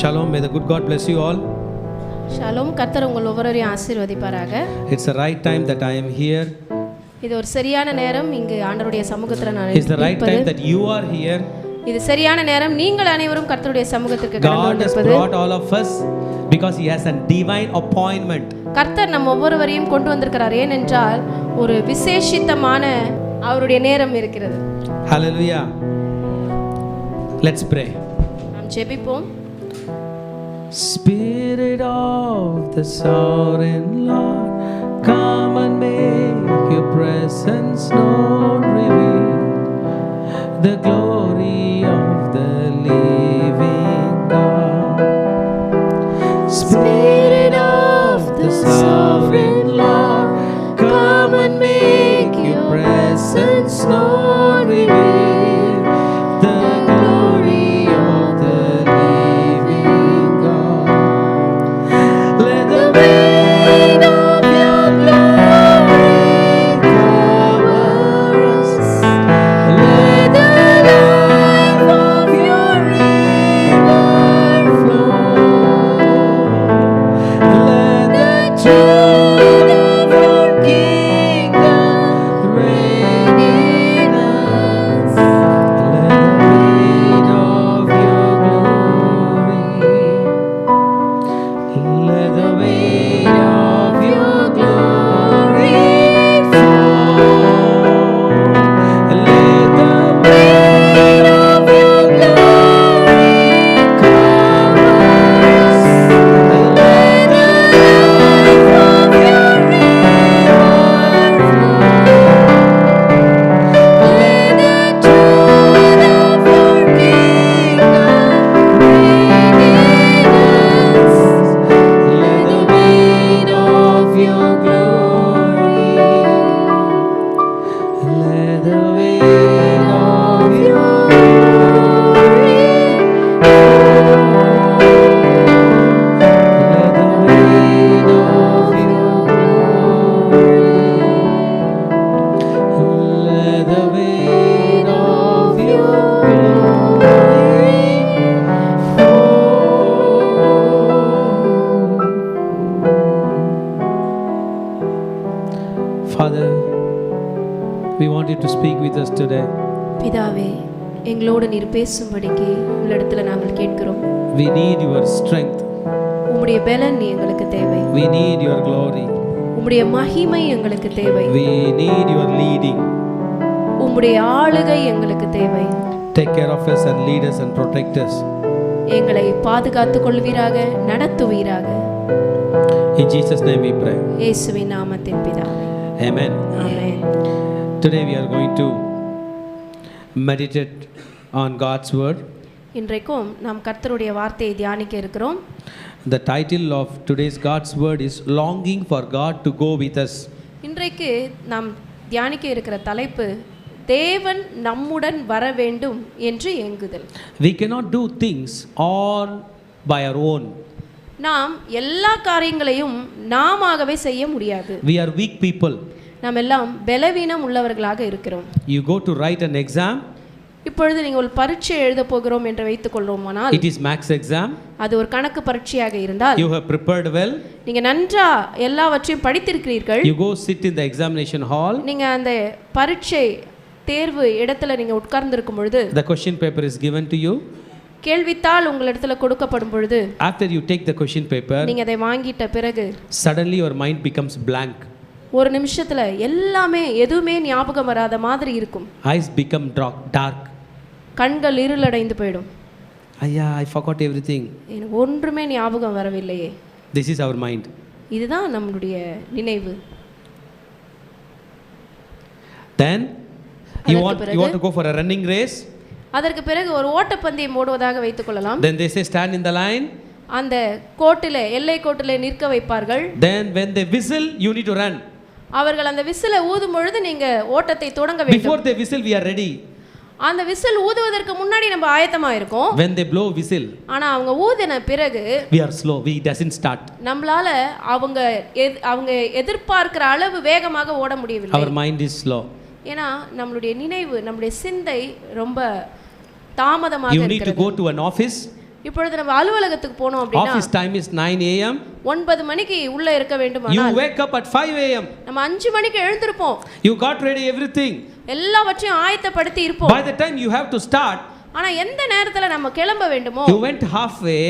Shalom. May the good God bless you all. Shalom. கர்த்தர் உங்கள் ஒவ்வொருவரையும் ஆசீர்வதிப்பாராக. It's the right time that I am here. இது ஒரு சரியான நேரம் இங்கு ஆண்டவருடைய சமூகத்தில் நான் It's the right time that you are here. இது சரியான நேரம் நீங்கள் அனைவரும் கர்த்தருடைய சமூகத்திற்கு கடந்து God has வந்திருப்பது. brought all of us because he has a divine appointment. கர்த்தர் நம்ம ஒவ்வொருவரையும் கொண்டு வந்திருக்கிறார். ஏனென்றால் ஒரு விசேஷித்தமான அவருடைய நேரம் இருக்கிறது. Hallelujah. Let's pray. நாம் ஜெபிப்போம். Spirit of the sovereign Lord, come and make your presence known, reveal the glory of the living God. Spirit of the sovereign Lord, come and make your presence known, reveal the glory of the living God. Let the weight of your glory cover us. Let the life of your river flow. Let the truth of your kingdom reign in us. Let the weight of your glory, let the weight of your glory fall. Let the weight of your glory cover us. Let the life of your river flow. Let the truth of your kingdom reign in us. Let the weight of your glory, let the weight of your glory fall. Let the weight of your glory, let the weight of your glory fall. Father, we want you to speak with us today. பிதாவே, எங்களோடு நீர் பேசும்படிக்கு உங்களிடத்தில் நாங்கள் கேட்கிறோம். We need your strength. உம்முடைய பலன் எங்களுக்கு தேவை. We need your glory. உம்முடைய மகிமை எங்களுக்கு தேவை. We need your leading. உம்முடைய ஆளுகை எங்களுக்கு தேவை. Take care of us and lead us and protect us. எங்களை பாதுகாத்துக் கொள்வீராக, நடத்துவீராக. In Jesus' name we pray. இயேசுவின் நாமத்தில் பிதாவே. Amen. Amen. Today we are going to meditate on God's word. இன்றைக்கும் நாம் கர்த்தருடைய வார்த்தையை தியானிக்க இருக்கிறோம். The title of today's God's word is Longing for God to go with us. இன்றைக்கு நாம் தியானிக்க இருக்கிற தலைப்பு தேவன் நம்முடன் வர வேண்டும் என்று ஏங்குதல். We cannot do things all by our own. நாம் எல்லா காரியங்களையும் நாமாகவே செய்ய முடியாது. We are weak people. நாம் எல்லாம் பலவீனம் உள்ளவர்களாக இருக்கிறோம். You go to write an exam. இப்பொழுது நீங்கள் ஒரு பரீட்சை எழுத போகிறோம் என்று வைத்துக் கொள்வோமானால் It is max exam. அது ஒரு கணக்கு பரீட்சையாக இருந்தால் You have prepared well. நீங்க நன்றா எல்லாவற்றையும் படித்திருக்கிறீர்கள். You go sit in the examination hall. நீங்க அந்த பரீட்சை தேர்வு இடத்துல நீங்க உட்கார்ந்து இருக்கும் பொழுது The question paper is given to you. கேள்வித்தாள் உங்களிடத்துல கொடுக்கப்படும் பொழுது After you take the question paper, நீங்க அதை வாங்கிட்ட பிறகு suddenly your mind becomes blank. ஒரு நிமிஷத்துல எல்லாமே எதுவுமே ஞாபகம் வராத மாதிரி இருக்கும். Eyes become dark. கண்கள் இருளடைந்து போயிடும். I forgot everything. எனக்கு ஒன்றுமே ஞாபகம் வரவில்லையே. This is our mind. இதுதான் நம்மளுடைய நினைவு. Then you want to go for a running race. அதற்கு பிறகு ஒரு ஓட்டப்பந்தயம் ஓடுவதாக வைத்துக் கொள்ளலாம். Then they say stand in the line. அந்த கோட்டிலே எல்லை கோட்டிலே நிற்க வைப்பார்கள். Then when they whistle you need to run. அவர்கள் அந்த விசிலை ஊதும் பொழுது நீங்க ஓட்டத்தை தொடங்க வேண்டும். Before they whistle we are ready. அந்த விசில் ஊதுவதற்கு முன்னாடி நம்ம ஆயத்தமா இருக்கோம். When they blow whistle, ஆனா அவங்க ஊதின பிறகு we are slow, we doesn't start. நம்மளால அவங்க எதிர்பார்க்கிற அளவு வேகமாக ஓட முடியவில்லை. Our mind is slow. ஏனா நம்மளுடைய நினைவு நம்மளுடைய சிந்தை ரொம்ப தாமதமாக இருக்கிறது. You need to go to an office. இப்பொழுது நம்ம அலுவலகத்துக்கு போனோம் அப்படினா office time is 9 a.m. 9 மணிக்கு உள்ள இருக்க வேண்டுமானால் you wake up at 5 a.m. நம்ம 5 மணிக்கு எழுந்திருப்போம். you got ready everything. எல்லாவற்றையும் ஆயத்தப்படுத்தி இருப்போம். by the time you have to start, ஆனா எந்த நேரத்துல நம்ம கிளம்ப வேண்டுமோ you went halfway,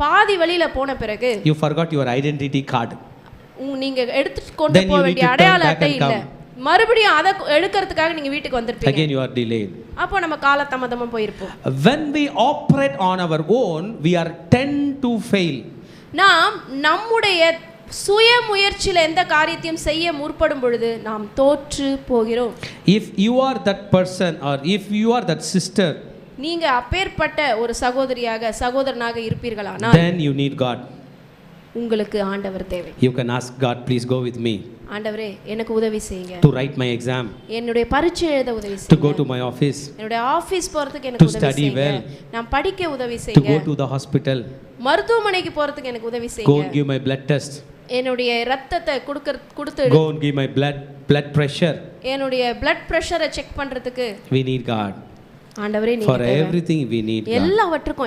பாதி வழியில போன பிறகு you forgot your identity card. நீங்க எடுத்து கொண்டு போக வேண்டிய அடையாள அட்டை இல்ல, மறுபடியும் அத எடுக்கிறதுக்காக நீங்க வீட்டுக்கு வந்திருப்பீங்க. again you are delayed. அப்போ நம்ம காலதாமதமா போயிருப்போம். when we operate on our own, we are tend to fail. நாம் நம்முடைய சுய முயற்சியில எந்த காரியத்தையும் செய்ய முற்படும் பொழுது நாம் தோற்று போகிறோம். if you are that person or if you are that sister, நீங்க அப்பேற்பட்ட ஒரு சகோதரியாக சகோதரனாக இருப்பீர்களானால் then you need God. உங்களுக்கு ஆண்டவர் தேவை. you can ask God, please go with me. ஆண்டவரே எனக்கு உதவி செய்யுங்க. to write my exam. என்னுடைய பரீட்சை எழுத உதவி செய்யுங்க. to go to my office. என்னுடைய ஆபீஸ் போறதுக்கு எனக்கு உதவி செய்யுங்க. நான் படிக்க உதவி செய்யுங்க. to go to the hospital. மருத்துவமனைக்கு போறதுக்கு எனக்கு உதவி செய்யுங்க. go and give my blood test. என்னுடைய இரத்தத்தை கொடுத்து go and give my blood pressure. என்னுடைய blood pressure செக் பண்றதுக்கு we need God. ஆண்டவரே நீங்க for everything we need God.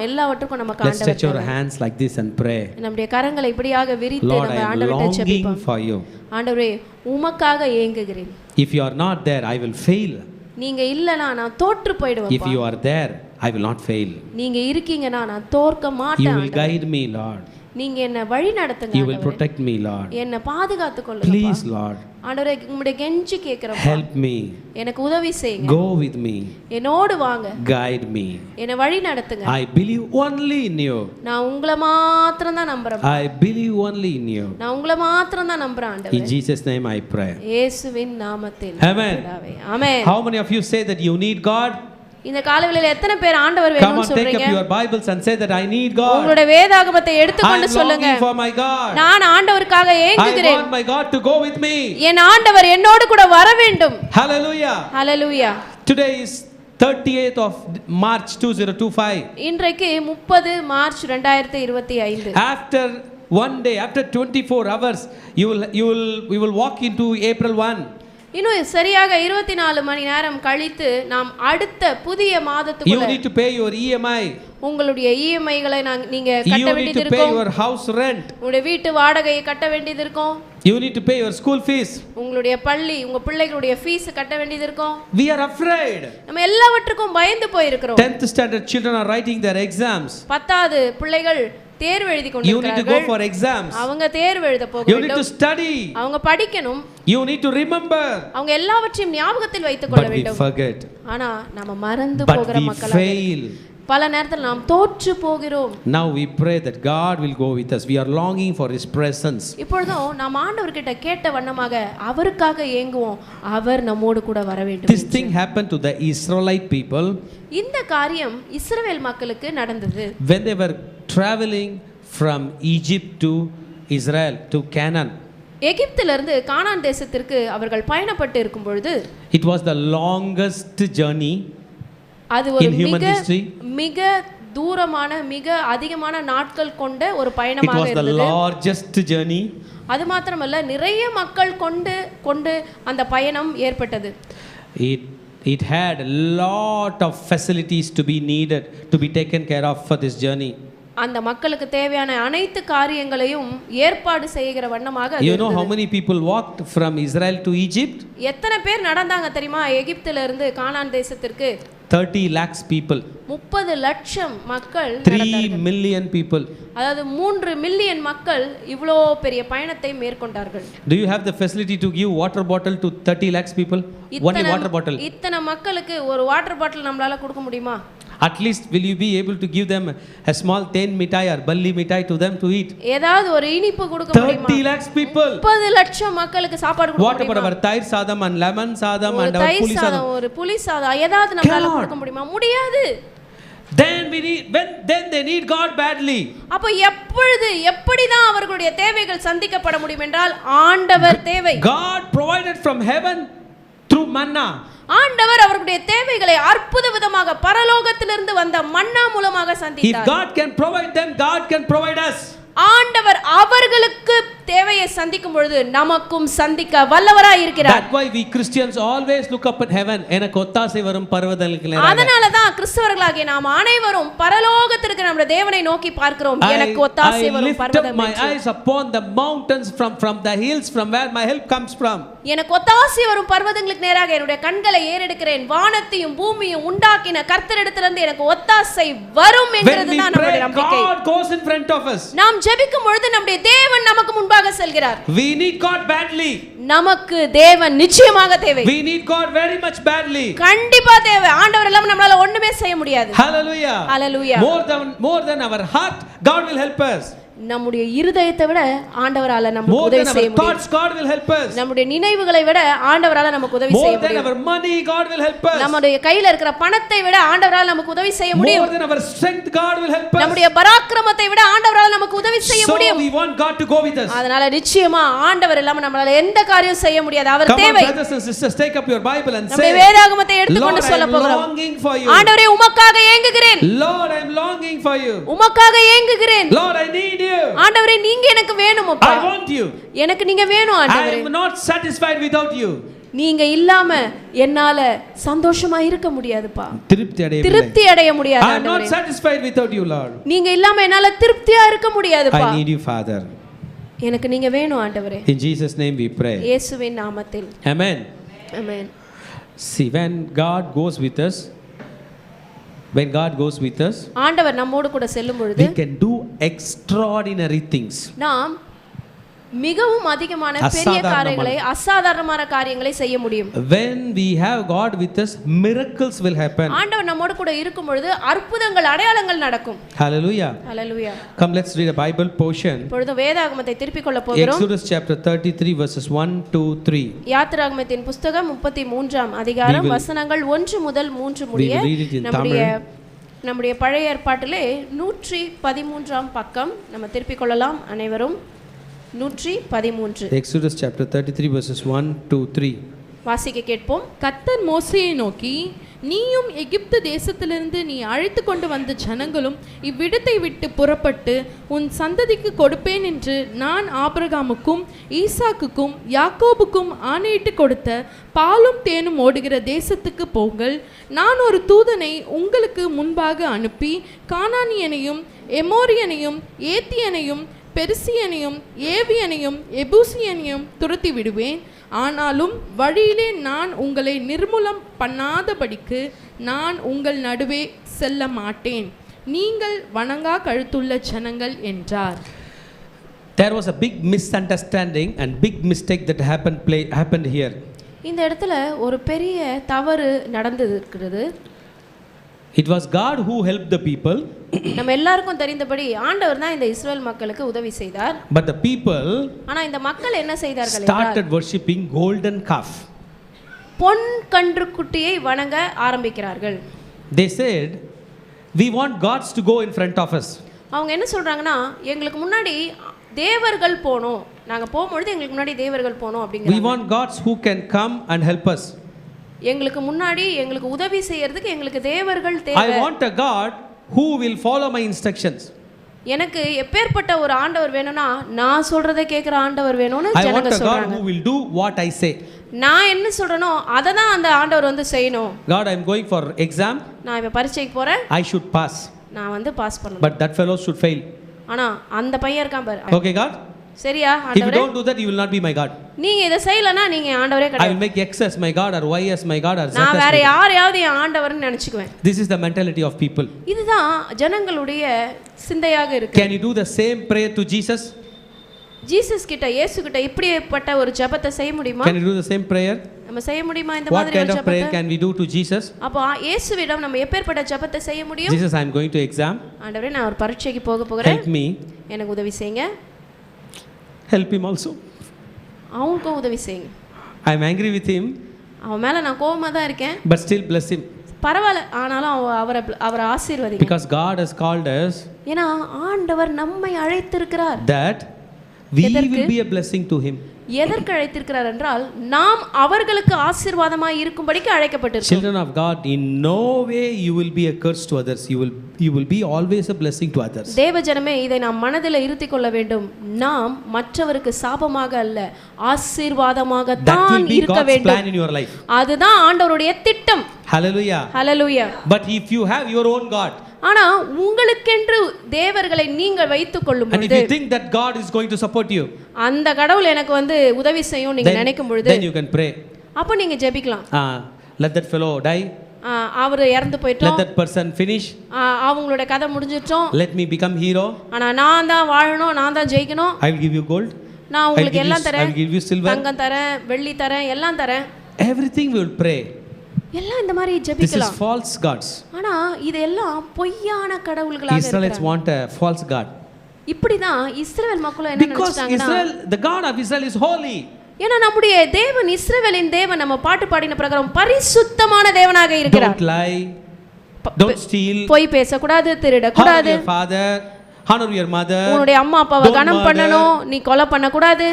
எல்லாவற்றுக்கும் நமக்கு ஆண்டவர். let's stretch our hands like this and pray. நம்முடைய கரங்களை இப்படியாக விரித்து நம்ம ஆண்டவரிடம் ஜெபிப்போம். for you. ஆண்டவரே உமக்காக ஏங்குகிறேன். if you are not there, I will fail. நீங்க இல்லனா நான் தோற்று போய்டுவேன். if you are there, I will not fail. நீங்க இருக்கீங்கனா நான் தோற்க மாட்டேன். you will guide me, Lord. நீங்க என்ன வழி நடத்துங்க. you will protect me, Lord. என்ன பாதுகாத்துக் கொள்ளுங்க. please, Lord. ஆண்டவரே உம்முடைய கெஞ்சி கேக்குறேன். help me. எனக்கு உதவி செய்யுங்க. go with me. என்னோடு வாங்க. guide me. என்ன வழி நடத்துங்க. I believe only in you. நான் உங்களை மாத்திரம் தான் நம்புறேன். I believe only in you. நான் உங்களை மாத்திரம் தான் நம்புறேன் ஆண்டவரே. in Jesus name I pray. இயேசுவின் நாமத்தில். amen. amen. how many of you say that you need God? இந்த காலவேளையில எத்தனை பேர் ஆண்டவர் வேணும்னு சொல்றீங்க? come on, take up your bibles and say that I need God. உங்களுடைய வேதாகமத்தை எடுத்துக்கொண்டு சொல்லுங்க. I am longing for my God. நான் ஆண்டவருக்காக ஏங்குகிறேன். I want my God to go with me. என் ஆண்டவர் என்னோடு கூட வர வேண்டும். hallelujah. hallelujah. today is 30th of March 2025. இன்றைக்கு 30 March 2025. after one day, after 24 hours, we will walk into April 1. இன்னும் சரியாக 24 மணி நேரம் கழித்து நாம் அடுத்த புதிய மாதத்துக்குள்ள you need to pay your EMI. உங்களுடைய இஎம்ஐகளை நீங்க கட்ட வேண்டியது இருக்கும். you need to pay your house rent. உங்களுடைய வீட்டு வாடகையை கட்ட வேண்டியது இருக்கும். you need to pay your school fees. உங்களுடைய பள்ளி உங்க பிள்ளைகளுடைய ஃபீஸ் கட்ட வேண்டியது இருக்கும். we are afraid. நம்ம எல்லாவற்றுக்கும் பயந்து போய் இருக்கிறோம். 10th standard children are writing their exams. 10வது பிள்ளைகள் தேர்வு எழுதி கொண்டிருக்கிறார்கள். you need to go for exams. அவங்க தேர்வு எழுத போக வேண்டும். you need to study. அவங்க படிக்கணும். you need to remember. அவங்க எல்லாவற்றையும் ஞாபகத்தில் வைத்துக் கொள்ள வேண்டும். but we forget. ஆனா நாம மறந்து போகிற மக்களாக fail. பல நேரத்தில் நாம் தோற்று போகிறோம். now we pray that God will go with us. we are longing for his presence. இப்பொழுதும் நாம் ஆண்டவர்கிட்ட கேட்ட வண்ணமாக அவருக்காக ஏங்குவோம். அவர் நம்மோடு கூட வர வேண்டும். this thing happened to the Israelite people. இந்த காரியம் இஸ்ரவேல் மக்களுக்கு நடந்தது. when they were traveling from Egypt to Israel to Canaan. எகிப்திலிருந்து கானான் தேசத்திற்கு அவர்கள் பயணப்பட்டு இருக்கும் பொழுது it was the longest journey அது ஒரு மிக தூரமான மிக அதிகமான நாட்கள் கொண்ட ஒரு பயணமாக இருந்தது. it was the largest journey. அது மாத்திரமல்ல நிறைய மக்கள் கொண்டு அந்த பயணம் ஏற்பட்டது. it had a lot of facilities to be needed to be taken care of for this journey. அந்த மக்களுக்கு தேவையான அனைத்து காரியங்களையும் ஏற்பாடு செய்கிற வண்ணமாக அது you know how many people walked from Israel to Egypt? எத்தனை பேர் நடந்தாங்க தெரியுமா? எகிப்தில இருந்து கானான் தேசத்திற்கு 30 lakhs people. 30 லட்சம் மக்கள் 3 million people. அதாவது 3 மில்லியன் மக்கள் இவ்வளோ பெரிய பயணத்தை மேற்கொண்டார்கள். do you have the facility to give water bottle to 30 lakhs people? one water bottle. இத்தனை மக்களுக்கு ஒரு வாட்டர் பாட்டில் நம்மளால கொடுக்க முடியுமா? at least will you be able to give them a small ten mitai or balli mitai to them to eat? ஏதாவது ஒரு இனிப்பு கொடுக்க முடியுமா? 30 lakhs people. 30 லட்சம் மக்களுக்கு சாப்பாடு கொடுக்க முடியுமா? what about our தயிர் சாதம் and lemon சாதம் and our புளி சாதம்? ஒரு புளி சாதம் ஏதாவது நம்மளால கொடுக்க முடியுமா? முடியாது. then they need God badly. அப்ப எப்படி தான் அவர்களுடைய தேவைகள் சந்திக்கப்பட முடியும் என்றால் ஆண்டவர் தேவை. God provided from heaven through manna. ஆண்டவர் அவர்களுடைய தேவைகளை அற்புத விதமாக பரலோகத்திலிருந்து வந்த மன்னா மூலமாக சந்தித்தார். if God can provide them, God can provide us. ஆண்டவர் அவர்களுக்கு தேவையை சந்திக்கும் பொழுது நமக்கும் சந்திக்க வல்லவராய் இருக்கிறார். That's why we Christians always look up at heaven. எனக்கு ஒத்தாசை வரும் பர்வதங்களுக்கு நேராக. அதனால தான் கிறிஸ்தவர்களாகிய நாம் அனைவரும் பரலோகத்திற்கு நம்முடைய தேவனை நோக்கி பார்க்கிறோம். எனக்கு ஒத்தாசை வரும் பர்வதம். I lift up my eyes upon the mountains from the hills from where my help comes from. எனக்கு ஒத்தாசை வரும் பர்வதங்களுக்கு நேராக என்னுடைய கண்களை ஏறெடுக்கிறேன். வானத்தையும் பூமியையும் உண்டாக்கின கர்த்தரிடத்திலிருந்து எனக்கு ஒத்தாசை வரும் என்கிறது தான் நம்முடைய நம்பிக்கை. God goes in front of us. நாம் ஜெபிக்கும் பொழுது நம்முடைய தேவன் நமக்கு முன்பாக செல்கிறார். We need God badly. நமக்கு தேவன் நிச்சயமாக தேவை. We need God very much badly. கண்டிப்பா தேவை. ஆண்டவர் இல்லாம நம்மளால ஒண்ணுமே செய்ய முடியாது. Hallelujah. Hallelujah. More than our heart, God will help us. நம்முடைய இருதயத்தை விட ஆண்டவரால நமக்கு உதவி செய்ய முடியும். Thoughts, God will help us. நம்முடைய நினைவுகளை விட ஆண்டவரால நமக்கு உதவி செய்ய முடியும். More than our money, God will help us. நம்முடைய கையில இருக்கிற பணத்தை விட ஆண்டவரால நமக்கு உதவி செய்ய முடியும். More than our strength, God will help us. நம்முடைய பராக்கிரமத்தை விட ஆண்டவரால நமக்கு உதவி செய்ய முடியும். So we want God to go with us. அதனால நிச்சயமா ஆண்டவர் இல்லாம நம்மளால எந்த காரியம் செய்ய முடியாது. அவர் தேவை. Come on, brothers and sisters, take up your Bible and say, நம்முடைய வேதாகமத்தை எடுத்துக்கொண்டு சொல்ல போகிறோம். ஆண்டவரே உமக்காக ஏங்குகிறேன். Lord, I am longing for you. உமக்காக ஏங்குகிறேன். Lord, I need you. ஆண்டவரே நீங்க எனக்கு வேணும் அப்பா. I want you. எனக்கு நீங்க வேணும் ஆண்டவரே. I am not satisfied without you. நீங்க இல்லாம என்னால சந்தோஷமா இருக்க முடியாதுப்பா. திருப்தி அடைய முடியாது ஆண்டவரே. I am not ஆண்டவரே. satisfied without you, Lord. நீங்க இல்லாம என்னால திருப்தியா இருக்க முடியாதுப்பா. I need you, Father. எனக்கு நீங்க வேணும் ஆண்டவரே. In Jesus name we pray. இயேசுவின் நாமத்தில். Amen. Amen. See, when God goes with us, ஆண்டவர் நம்மோடு கூட செல்லும் பொழுது we can do extraordinary things. நாம் மிகவும் அதிகமான பெரிய காரியங்களை அசாதாரணமான காரியங்களை செய்ய முடியும். When we have God with us, miracles will happen. ஆண்டவர் நம்மோடு கூட இருக்கும் பொழுது அற்புதங்கள் அடையாளங்கள் நடக்கும். Hallelujah. Hallelujah. Come, let's read a Bible portion. இப்பொழுது வேதாகமத்தை திருப்பிக் கொள்ள போகிறோம். Exodus chapter 33 verses 1 to 3. யாத்திராகமத்தின் புத்தகம் 33ஆம் அதிகாரம் வசனங்கள் 1 முதல் 3 முடிய நம்முடைய பழைய ஏற்பாட்டிலே 113ஆம் பக்கம் நம்ம திருப்பிக் கொள்ளலாம் அனைவரும். 113. Exodus chapter 33 verses 1 to 3. வாசிக்க கேட்போம். கர்த்தர் மோசேயை நோக்கி, நீயும் எகிப்து தேசத்திலிருந்து நீ அழைத்து கொண்டு வந்த ஜனங்களும் இவ்விடத்தை விட்டு புறப்பட்டு உன் சந்ததிக்கு கொடுப்பேன் என்று நான் ஆபிரகாமுக்கும் ஈசாக்குக்கும் யாக்கோபுக்கும் ஆணையிட்டு கொடுத்த பாலும் தேனும் ஓடுகிற தேசத்துக்கு போங்கள். நான் ஒரு தூதனை உங்களுக்கு முன்பாக அனுப்பி கானானியனையும் எமோரியனையும் ஏத்தியனையும் பெருசியனையும் ஏவியனையும் எபூசியனையும் துரத்தி விடுவேன். ஆனாலும் வழியிலே நான் உங்களை நிர்மூலம் பண்ணாதபடிக்கு நான் உங்கள் நடுவே செல்ல மாட்டேன். நீங்கள் வணங்கா கழுத்துள்ள ஜனங்கள் என்றார். There was a big misunderstanding and big mistake that happened here. இந்த இடத்துல ஒரு பெரிய தவறு நடந்திருக்கிறது. It was God who helped the people. நம்ம எல்லாருக்கும் தெரிந்தபடி ஆண்டவர் தான் இந்த இஸ்ரவேல் மக்களுக்கு உதவி செய்தார். But the people ஆனா இந்த மக்கள் என்ன செய்தார்கள்? started worshipping golden calf. பொன் கன்றுக்குட்டியை வணங்க ஆரம்பிக்கிறார்கள். They said, we want gods to go in front of us. அவங்க என்ன சொல்றாங்கன்னா, எங்களுக்கு முன்னாடி தேவர்கள் போணும், நாங்க போகும்போது எங்களுக்கு முன்னாடி தேவர்கள் போணும் அப்படிங்கறாங்க. We want gods who can come and help us. எங்களுக்கு முன்னாடி எங்களுக்கு உதவி செய்யிறதுக்கு எங்களுக்கு தேவர்கள் தேவை. I want a God who will follow my instructions. எனக்கு எப்பேர்ப்பட்ட ஒரு ஆண்டவர் வேணும்னா நான் சொல்றதை கேக்குற ஆண்டவர் வேணும்னு ஜனங்க சொல்றாங்க. I want a God who will do what I say. நான் என்ன சொல்றேனோ அத தான் அந்த ஆண்டவர் வந்து செய்யணும். God, I am going for exam. நான் இப்ப பரீட்சைக்கு போறேன். I should pass. நான் வந்து பாஸ் பண்ணணும். But that fellow should fail. ஆனா அந்த பையன் இருக்கான் பாரு. Okay, God? சரியா ஆண்டவரே? If you don't do that, you will not be my God. நீங்க இத செய்யலனா நீங்க ஆண்டவரே கிடையாது. I will make X as my God or Y as my God or Z as my God. நான் வேற யாரையாவது என் ஆண்டவர்னு நினைச்சுக்குவேன். This is the mentality of people. இதுதான் ஜனங்களுடைய சிந்தையாக இருக்கு. Can you do the same prayer to Jesus? Jesus கிட்ட இயேசு கிட்ட இப்படிப்பட்ட ஒரு ஜெபத்தை செய்ய முடியுமா? Can you do the same prayer? நம்ம செய்ய முடியுமா இந்த மாதிரி ஒரு ஜெபத்தை? What kind of prayer ஜெபத்தை can we do to Jesus? அப்ப இயேசுவிடம் நம்ம எப்பேர்ப்பட்ட ஜெபத்தை செய்ய முடியும்? Jesus, I am going to exam. ஆண்டவரே நான் ஒரு பரீட்சைக்கு போறேன். Help me. எனக்கு உதவி செய்யுங்க. Help him also. அவனுக்கும் உதவி செய்யுங்க. I am angry with him. அவன் மேல நான் கோவமா தான் இருக்கேன். But still bless him. பரவாயில்லை ஆனாலும் அவரை ஆசீர்வதிங்க. Because God has called us. ஏன்னா ஆண்டவர் நம்மை அழைத்திருக்கிறார். That we will be a blessing to him. எதற்கு அழைத்திருக்கிறார் என்றால் நாம் அவர்களுக்கு ஆசீர்வாதமாய் இருக்கும்படிக்கு அழைக்கப்பட்டிருக்கிறோம். Children of God, in no way you will be a curse to others. You will be always a blessing to others. தேவஜனமே, இதை நாம் மனதில் இருத்திக் கொள்ள வேண்டும். நாம் மற்றவருக்கு சாபமாக அல்ல, ஆசீர்வாதமாக தான் இருக்க God's வேண்டும். plan in your life. அதுதான் ஆண்டவருடைய திட்டம். Hallelujah. Hallelujah. But if you have your own God, ஆனா உங்களுக்கென்று தேவர்களை நீங்கள் வைத்துக் கொள்ளும் and if பொழுது, you think that God is going to support you, அந்த கடவுள் எனக்கு உதவி செய்யும் நீங்க நினைக்கும் பொழுது, then you can pray. அப்ப நீங்க ஜெபிக்கலாம். Let that fellow die. அவர் இறந்து Let போயிட்டோம், that person finish. அவங்களோட கதை முடிஞ்சிட்டோம், Let me become hero. ஆனா நான் தான் வாழணும், நான் தான் ஜெயிக்கணும், I will give you gold. நான் உங்களுக்கு எல்லாம் I தரேன், will give you silver. தங்கம் தரேன், வெள்ளி தரேன், எல்லாம் தரேன். Everything we will pray. எல்லாம் இந்த மாதிரி This is ஜெபிக்கலாம். false gods. ஆனா இதெல்லாம் பொய்யான கடவுள்களாக Israelites இருக்கிறாங்க. want a false god. இப்படிதான் இஸ்ரவேல் மக்களும் என்ன Because நினைச்சாங்கன்னா, Israel, the God of Israel is holy. ஏன்னா நம்முடைய தேவன் இஸ்ரவேலின் தேவன் நம்ம பாட்டு பாடின பிரகாரம் பரிசுத்தமான தேவனாக இருக்கிறார். Don't lie. Don't steal. பொய் பேசக்கூடாது, Honor திருடக்கூடாது, your father. Honor your mother. உன்னுடைய அம்மா அப்பாவை Don't கனம் murder. பண்ணணும், நீ கொலை பண்ணக்கூடாது,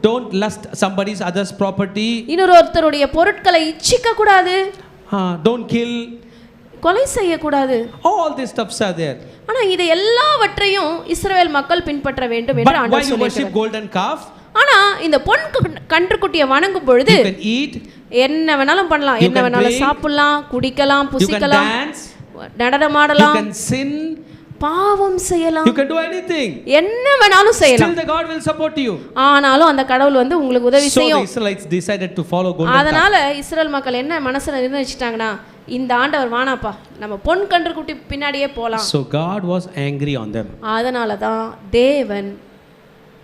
Don't lust somebody's other's property. இன்னொருத்தருடைய பொருட்களை இச்சிக்க கூடாது, Don't kill. கொலை செய்யக்கூடாது. All these stuffs are there. ஆனா இது எல்லாவற்றையும் இஸ்ரவேல் மக்கள் பின்பற்ற வேண்டும் என்று But why ஆண்டவர் you worship சொல்லியிருக்கிறார். golden calf? ஆனா இந்த பொன் கன்றுக்குட்டியை வணங்கும் பொழுது You can eat. என்ன வேணாலும் பண்ணலாம், You என்ன can வேணாலும் drink. சாப்பிடலாம், குடிக்கலாம், You can புசிக்கலாம், dance. நடனமாடலாம், You can sin. பாவம் செய்யலாம், You can do anything. என்ன வேணாலும் Still செய்யலாம். the God will support you. ஆனாலும் அந்த கடவுள் உங்களுக்கு உதவி So the செய்யும். Israelites decided to follow golden calf. அதனால இஸ்ரவேல் மக்கள் என்ன மனசுல நிர்ணயிச்சிட்டாங்கன்னா, இந்த ஆண்டவர் வானாப்பா, நம்ம பொன் கன்றுக்குட்டி பின்னாடியே போலாம். So God was angry on them. அதனால தான் தேவன்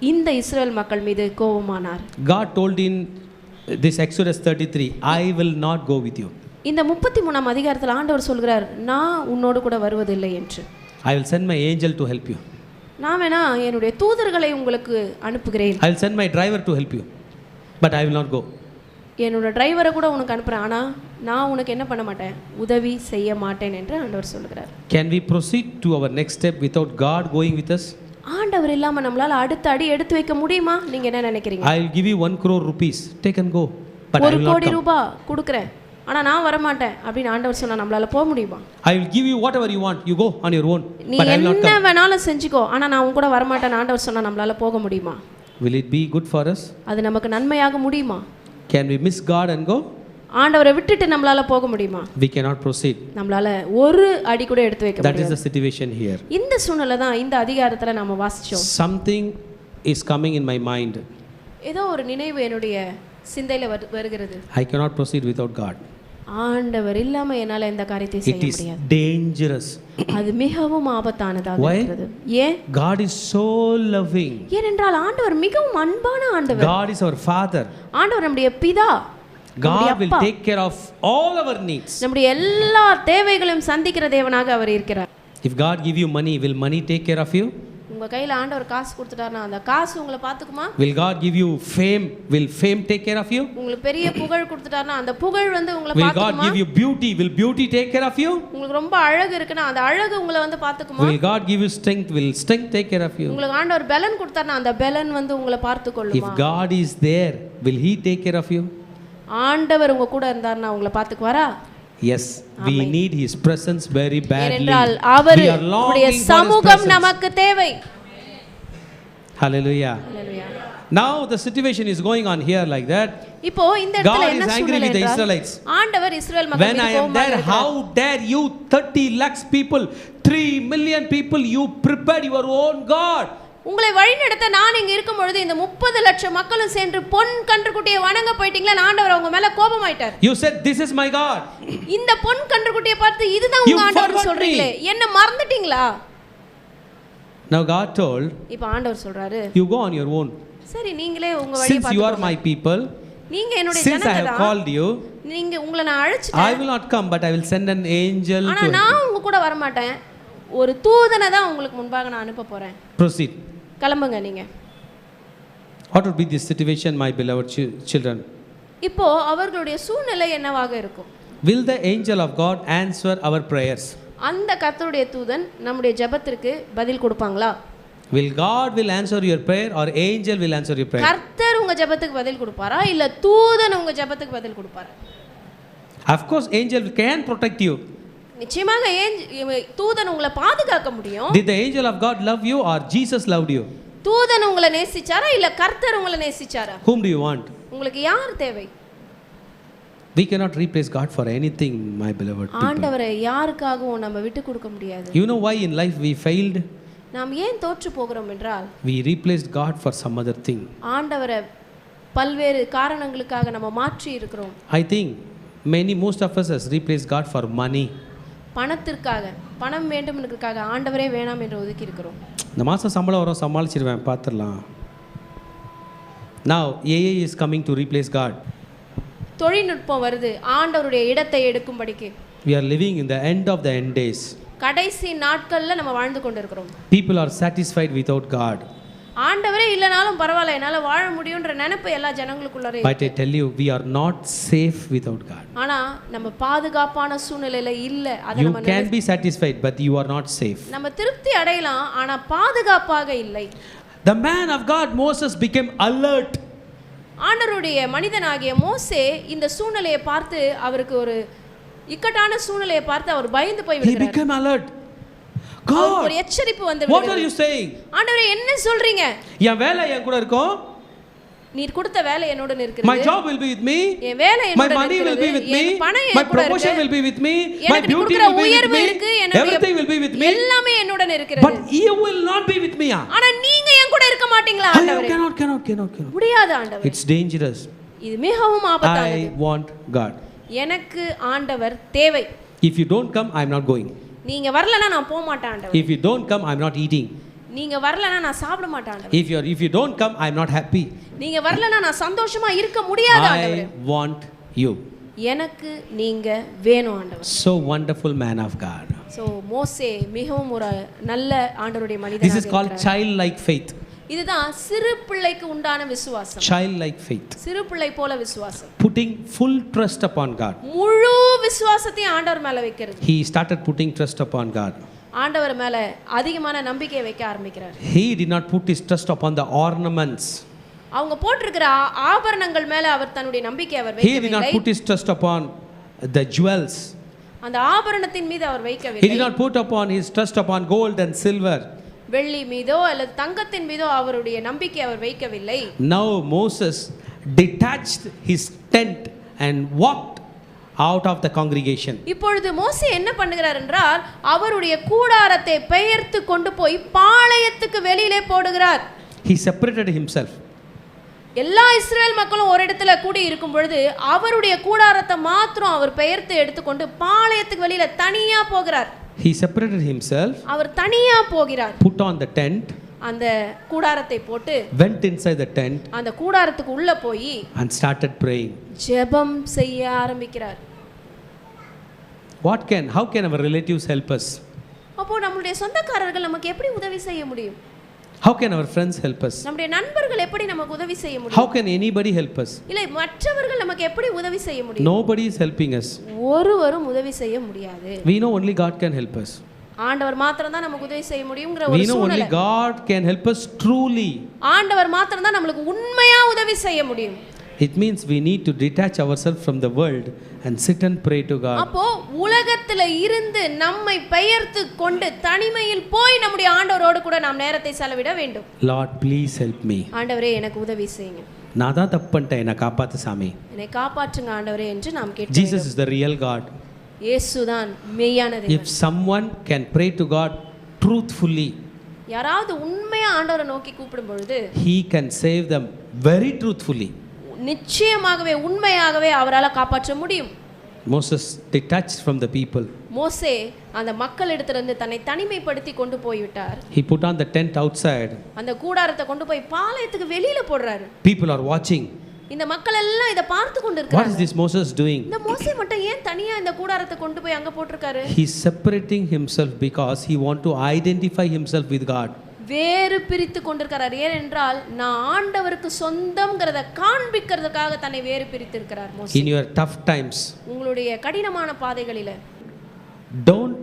இந்த இஸ்ரவேல் மக்கள் மீது கோபமானார். God told in this Exodus 33, I will not go with you. இந்த 33ஆம் அதிகாரத்தில் ஆண்டவர் சொல்கிறார், நான் உன்னோடு கூட வருவதில்லை என்று. I will send my angel to help you. நான் வேணா என்னுடைய தூதர்களை உங்களுக்கு அனுப்புகிறேன், I will send my driver to help you, but I will not go. என்னோட டிரைவரை கூட உனக்கு அனுப்புறேன், ஆனா நான் உனக்கு என்ன பண்ண மாட்டேன், உதவி செய்ய மாட்டேன் என்று ஆண்டவர் சொல்கிறார். Can we proceed to our next step without God going with us? ஆண்டவர் இல்லாம நம்மளால அடுத்த அடி எடுத்து வைக்க முடியுமா? நீங்க என்ன நினைக்கிறீங்க? I will give you 1 crore rupees. Take and go. But I 1 will not கோடி come. ரூபாய் கொடுக்குறேன், ஆனா நான் வர மாட்டேன் அப்படின்னு ஆண்டவர் சொன்னா நம்மளால போக முடியுமா? I will give you whatever you want. You go on your own. நீ But I will not என்ன come. வேணாலும் செஞ்சுக்கோ, ஆனா நான் உன் கூட வர மாட்டேன் ஆண்டவர் சொன்னா நம்மளால போக முடியுமா? Will it be good for us? அது நமக்கு நன்மையாக முடியுமா? Can we miss God and go? ஆண்டவரை விட்டுட்டு நம்மளால போக முடியுமா? We cannot proceed. நம்மளால ஒரு அடி கூட எடுத்து வைக்க That is முடியாது. the situation here. இந்த சூழ்நிலை தான் இந்த அதிகாரத்துல நாம வாசிச்சோம். Something is coming in my mind. ஏதோ ஒரு நினைவு என்னுடைய சிந்தையில வருகிறது. I cannot proceed without God. ஆண்டவர் இல்லாம என்னால இந்த காரியத்தை It செய்ய is முடியாது. dangerous. அது மிகவும் ஆபத்தானதாக Why? இருக்கிறது. ஏன்? God is so loving. ஏனென்றால் ஆண்டவர் மிகவும் அன்பான ஆண்டவர். God is our Father. ஆண்டவர் நம்முடைய பிதா. God will take care of all our needs. நம்முடைய எல்லா தேவைகளையும் சந்திக்கிற தேவனாக அவர் இருக்கிறார். If God give you money, will money take care of you? உங்க கையில ஆண்டவர் காசு கொடுத்துட்டாருன்னா அந்த காசு உங்களை பாத்துக்குமா? Will God give you fame? Will fame take care of you? உங்களுக்கு பெரிய புகழ் கொடுத்துட்டாருன்னா அந்த புகழ் உங்களை Will God பாத்துக்குமா? give you beauty? Will beauty take care of you? உங்களுக்கு ரொம்ப அழகு இருக்குன்னா அந்த அழகு உங்களை பாத்துக்குமா? Will God give you strength? Will strength take care of you? உங்களுக்கு ஆண்டவர் பலன் கொடுத்தாருன்னா அந்த பலன் உங்களை பார்த்து If கொள்ளுமா? God is there, will He take care of you? ஆண்டவர் உங்க கூட இருந்தாருன்னா உங்களை பாத்துக்குவாரா? Yes, we need His presence very badly. ஏனென்றால் அவர் We are உடைய longing for His சமூகம் presence. நமக்கு தேவை. Hallelujah. Hallelujah. Now the situation is going on here like that. இப்போ இந்த இடத்துல God என்ன is angry சூழ்நிலை with the என்றால், Israelites. ஆண்டவர் இஸ்ரவேல் மக்கள் When மீது I am கோபமாக there, இருக்கிறார். how dare you 30 lakhs people, 3 million people, you prepared your own God. உங்களை வழிநடத்த நான் இங்க இருக்கும் பொழுது இந்த 30 லட்சம் மக்களும் சேர்ந்து பொன் கன்றுக்குட்டியை வணங்க போயிட்டீங்களா? ஆண்டவர் அவங்க மேல கோபமாயிட்டார். You said this is my God. இந்த பொன் கன்றுக்குட்டியை பார்த்து இதுதான் You உங்க ஆண்டவர் forgot சொல்றீங்களே, என்ன மறந்துட்டீங்களா? Now God told, இப்போ ஆண்டவர் சொல்றாரு, you go on your own. சரி நீங்களே உங்க வழியை Since you are பார்த்துக்கோங்க. my people, நீங்க என்னுடைய since I have ஜனங்கதான், called you, நீங்க உங்களை நான் I அழைச்சிட்டேன், will not come, but I will send an angel ஆனா to நான் உங்க கூட வர மாட்டேன், ஒரு தூதனை தான் உங்களுக்கு முன்பாக நான் அனுப்ப போறேன். proceed. கிளம்புங்க நீங்க. What would be the situation, my beloved children? இப்போ அவர்களுடைய சூழ்நிலை என்னவாக இருக்கும்? Will the angel of God answer our prayers? அந்த கர்த்தருடைய தூதன் நம்முடைய ஜெபத்திற்கு பதில் கொடுப்பாங்களா? Will God will answer your prayer or angel will answer your prayer? கர்த்தர் உங்க உங்க ஜெபத்துக்கு பதில் கொடுப்பாரா இல்ல தூதன் உங்க ஜெபத்துக்கு பதில் கொடுப்பாரா? Of course, angel can protect you. நிச்சயமாக தூதன் உங்களை பாதுகாக்க முடியும். Did the angel of God love you or Jesus loved you? தூதன் உங்களை நேசிச்சாரா இல்ல கர்த்தர் உங்களை நேசிச்சாரா? Whom do you want? உங்களுக்கு யார் தேவை? We cannot replace God for anything, my beloved people. ஆண்டவரை யாருக்காகவும் நம்ம விட்டு கொடுக்க முடியாது. You know why in life we failed? நாம் ஏன் தோற்று போகிறோம் என்றால் We replaced God for some other thing. ஆண்டவரை பல்வேறு காரணங்களுக்காக நம்ம மாற்றி இருக்கிறோம். I think most of us has replaced God for money. பணத்திற்காக, பணம் வேண்டும்ன்றதுக்காக ஆண்டவரே வேணாம் என்று ஒதுக்கி இருக்கிறோம். இந்த மாதம் சம்பளம் வரும், சமாளிச்சிருவேன், பார்த்துடலாம். Now AI is coming to replace God. தொழில்நுட்பம் வருது ஆண்டவருடைய இடத்தை எடுக்கும்படிக்கு. We are living in the end of the end days. கடைசி நாட்கள்ல நம்ம வாழ்ந்து கொண்டிருக்கிறோம். People are satisfied without God. ஆண்டவரே இல்லனாலும் பரவாயில்லை, என்னால வாழ முடியும்ன்ற நினைப்பு எல்லா ஜனங்களுக்குள்ளே. But I tell you, we are not safe without God. ஆனா நம்ம பாதுகாப்பான சூழ்நிலையில இல்ல. அத You can be satisfied, but you are not safe. நம்ம திருப்தி அடையலாம், ஆனா பாதுகாப்பாக இல்லை. The man of God Moses became alert. ஆண்டவருடைய மனிதனாகிய மோசே இந்த சூழ்நிலையை பார்த்து அவருக்கு ஒரு இக்கட்டான சூழ்நிலையை பார்த்து அவர் பயந்து போய் விட்டார். He became alert. God, ஒரு எச்சரிப்பு வந்து what are you saying? ஆண்டவரே என்ன சொல்றீங்க? என் வேலை என் கூட இருக்கும். நீர் கொடுத்த வேலை என்னோட இருக்கிறது. My job will be with me. என் வேலை என்னோட இருக்கிறது. My money will be with me. My promotion will be with me. My beauty will be with me. Everything will be with me. எல்லாமே என்னோட இருக்கிறது. But you will not be with me. ஆனா நீங்க என் கூட இருக்க மாட்டீங்களா ஆண்டவரே? Cannot. முடியாது ஆண்டவரே. It's dangerous. இது மிகவும் ஆபத்தானது. I want God. எனக்கு ஆண்டவர் தேவை. If you don't come, I'm not going. நீங்க வரலனா நான் போக மாட்டேன் ஆண்டவரே. If you don't come, I'm not eating. நீங்க வரலனா நான் சாப்பிட மாட்டேன் ஆண்டவரே. If you don't come, I'm not happy. நீங்க வரலனா நான் சந்தோஷமா இருக்க முடியாது ஆண்டவரே. I want you. எனக்கு நீங்க வேணும் ஆண்டவரே. So wonderful man of God. So மோசே மிகவும் ஒரு நல்ல ஆண்டவருடைய மனிதனாக This is called childlike faith. இதுதான் சிறு பிள்ளைக்கு உண்டான விசுவாசம். Childlike faith. சிறு பிள்ளை போல விசுவாசம். Putting full trust upon God. முழு விசுவாசத்தையும் ஆண்டவர் மேல வைக்கிறது. He started putting trust upon God. ஆண்டவர் மேல அதிகமான நம்பிக்கை வைக்க ஆரம்பிக்கிறார். He did not put his trust upon the ornaments. அவங்க போட்டிருக்கிற ஆபரணங்கள் மேல அவர் தன்னுடைய நம்பிக்கை அவர் வைக்கவில்லை. He did not put his trust upon the jewels. அந்த ஆபரணத்தின் மீது அவர் வைக்கவில்லை. He did not put upon his trust upon gold and silver. வெள்ளி மீதோ அல்லது தங்கத்தின் மீதோ அவருடைய நம்பிக்கை அவர் வைக்கவில்லை. Now Moses detached his tent and walked out of the congregation. இப்பொழுது மோசே என்ன பண்ணுகிறார் என்றால் அவருடைய கூடாரத்தை பெயர்த்து கொண்டு போய் பாளையத்துக்கு வெளியிலே போடுகிறார். He separated himself. எல்லா இஸ்ரவேல் மக்களும் ஒரு இடத்துல கூடி இருக்கும் பொழுது அவருடைய கூடாரத்தை மாத்திரம் அவர் பெயர்த்து எடுத்துக்கொண்டு பாளையத்துக்கு வெளியில தனியா போகிறார். He separated himself. அவர் தனியா போகிறார். Put on the tent. அந்த கூடாரத்தை போட்டு went inside the tent. அந்த கூடாரத்துக்கு உள்ள போய் and started praying. ஜெபம் செய்ய ஆரம்பிக்கிறார். How can our relatives help us? அப்போ நம்மளுடைய சொந்தக்காரர்கள் நமக்கு எப்படி உதவி செய்ய முடியும்? How can our friends help us? நம்முடைய நண்பர்கள் எப்படி நமக்கு உதவி செய்ய முடியும்? How can anybody help us? இல்லை மற்றவர்கள் நமக்கு எப்படி உதவி செய்ய முடியும்? Nobody is helping us. ஒருவரும் உதவி செய்ய முடியாது. We know only God can help us. ஆண்டவர் மாத்திரம் தான் நமக்கு உதவி செய்ய முடியும்ங்கற ஒரு We know சூழ்நிலை. only God can help us truly. ஆண்டவர் மாத்திரம் தான் நமக்கு உண்மையா உதவி செய்ய முடியும். It means we need to detach ourselves from the world and sit and pray to God. அப்போ உலகத்துல இருந்து நம்மை பெயர்த்து கொண்டு தனிமையில் போய் நம்முடைய ஆண்டவரோடு கூட நாம் நேரத்தை செலவிட வேண்டும். Lord, please help me. ஆண்டவரே எனக்கு உதவி செய்யுங்க. நான் தான் தப்பு பண்ணிட்டேன், என்னை காப்பாத்து சாமி. என்னை காப்பாற்றுங்க ஆண்டவரே என்று நாம் கேட்கிறோம். Jesus is the real God. இயேசுதான் மெய்யான தேவன். If someone can pray to God truthfully, யாராவது உண்மையா ஆண்டவரை நோக்கி கூப்பிடும் பொழுது he can save them very truthfully. நிச்சயமாகவே உண்மையாகவே அவரால் காப்பாற்ற முடியும். Moses detached from the people. மோசே அந்த மக்களிடத்திலிருந்து தன்னை தனிமைப்படுத்தி கொண்டு போய்விட்டார். He put on the tent outside. அந்த கூடாரத்தை கொண்டு போய் பாளையத்துக்கு வெளியில போடுறாரு. People are watching. இந்த மக்கள் எல்லாம் இத பார்த்து கொண்டிருக்காங்க. What is this Moses doing? இந்த மோசே மட்டும் ஏன் தனியா இந்த கூடாரத்தை கொண்டு போய் அங்க போட்டுருக்காரு? He is separating himself because he want to identify himself with God. வேறு பிரித்து கொண்டிருக்கிறார். ஏனென்றால் நான் ஆண்டவருக்கு சொந்தம்ங்கறத காண்பிக்கிறதுக்காக தன்னை வேறு பிரித்து இருக்கிறார் மோசே. In your tough times, உங்களுடைய கடினமான பாதைகளில don't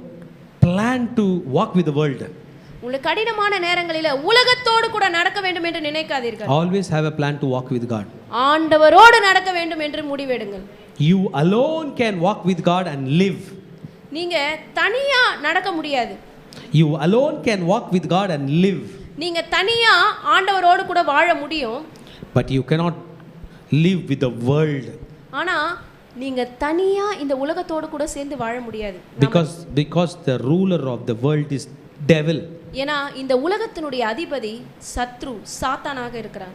plan to walk with the world. உங்களுக்கு கடினமான நேரங்களில உலகத்தோடு கூட நடக்க வேண்டும் என்று நினைக்காதீர்கள். Always have a plan to walk with God. ஆண்டவரோடு நடக்க வேண்டும் என்று முடிவெடுங்கள். You alone can walk with God and live. நீங்க தனியா நடக்க முடியாது. You alone can walk with God and live. நீங்க தனியா ஆண்டவரோடு கூட வாழ முடியும். But you cannot live with the world. ஆனா நீங்க தனியா இந்த உலகத்தோடு கூட சேர்ந்து வாழ முடியாது. Because the ruler of the world is devil. ஏனா இந்த உலகத்தினுடைய அதிபதி சத்ரு சாத்தானாக இருக்கிறான்.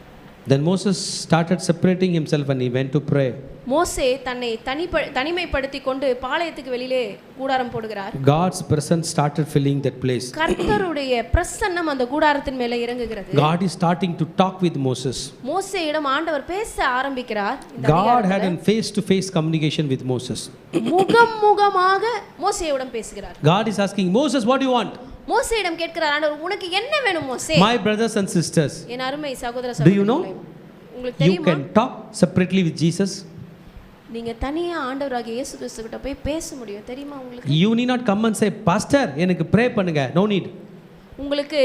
Then Moses started separating himself and he went to pray. மோசே தன்னை தனிமைப்படுத்திக் கொண்டு பாளையத்துக்கு வெளியிலே கூடாரம் போடுகிறார். God's presence started filling that place. கர்த்தருடைய பிரசன்னம் அந்த கூடாரத்தின் மேலே இறங்குகிறது. God is starting to talk with Moses. மோசேயிடம் ஆண்டவர் பேச ஆரம்பிக்கிறார். God had a face to face communication with Moses. முகமுகமாக மோசேயிடம் பேசுகிறார். God is asking Moses, what do you want? மோசேயிடம் கேட்கிறார், ஆண்டவர் உனக்கு என்ன வேணும் மோசே? My brothers and sisters, என் அருமை சகோதர do you know சகோதரிகளே, உங்களுக்கு you தெரியுமா can talk separately with Jesus? நீங்க தனியா ஆண்டவராகிய இயேசு கிறிஸ்து கிட்ட போய் பேச முடியும், தெரியுமா உங்களுக்கு? You need not come and say, pastor எனக்கு ப்ரே பண்ணுங்க. No need. உங்களுக்கு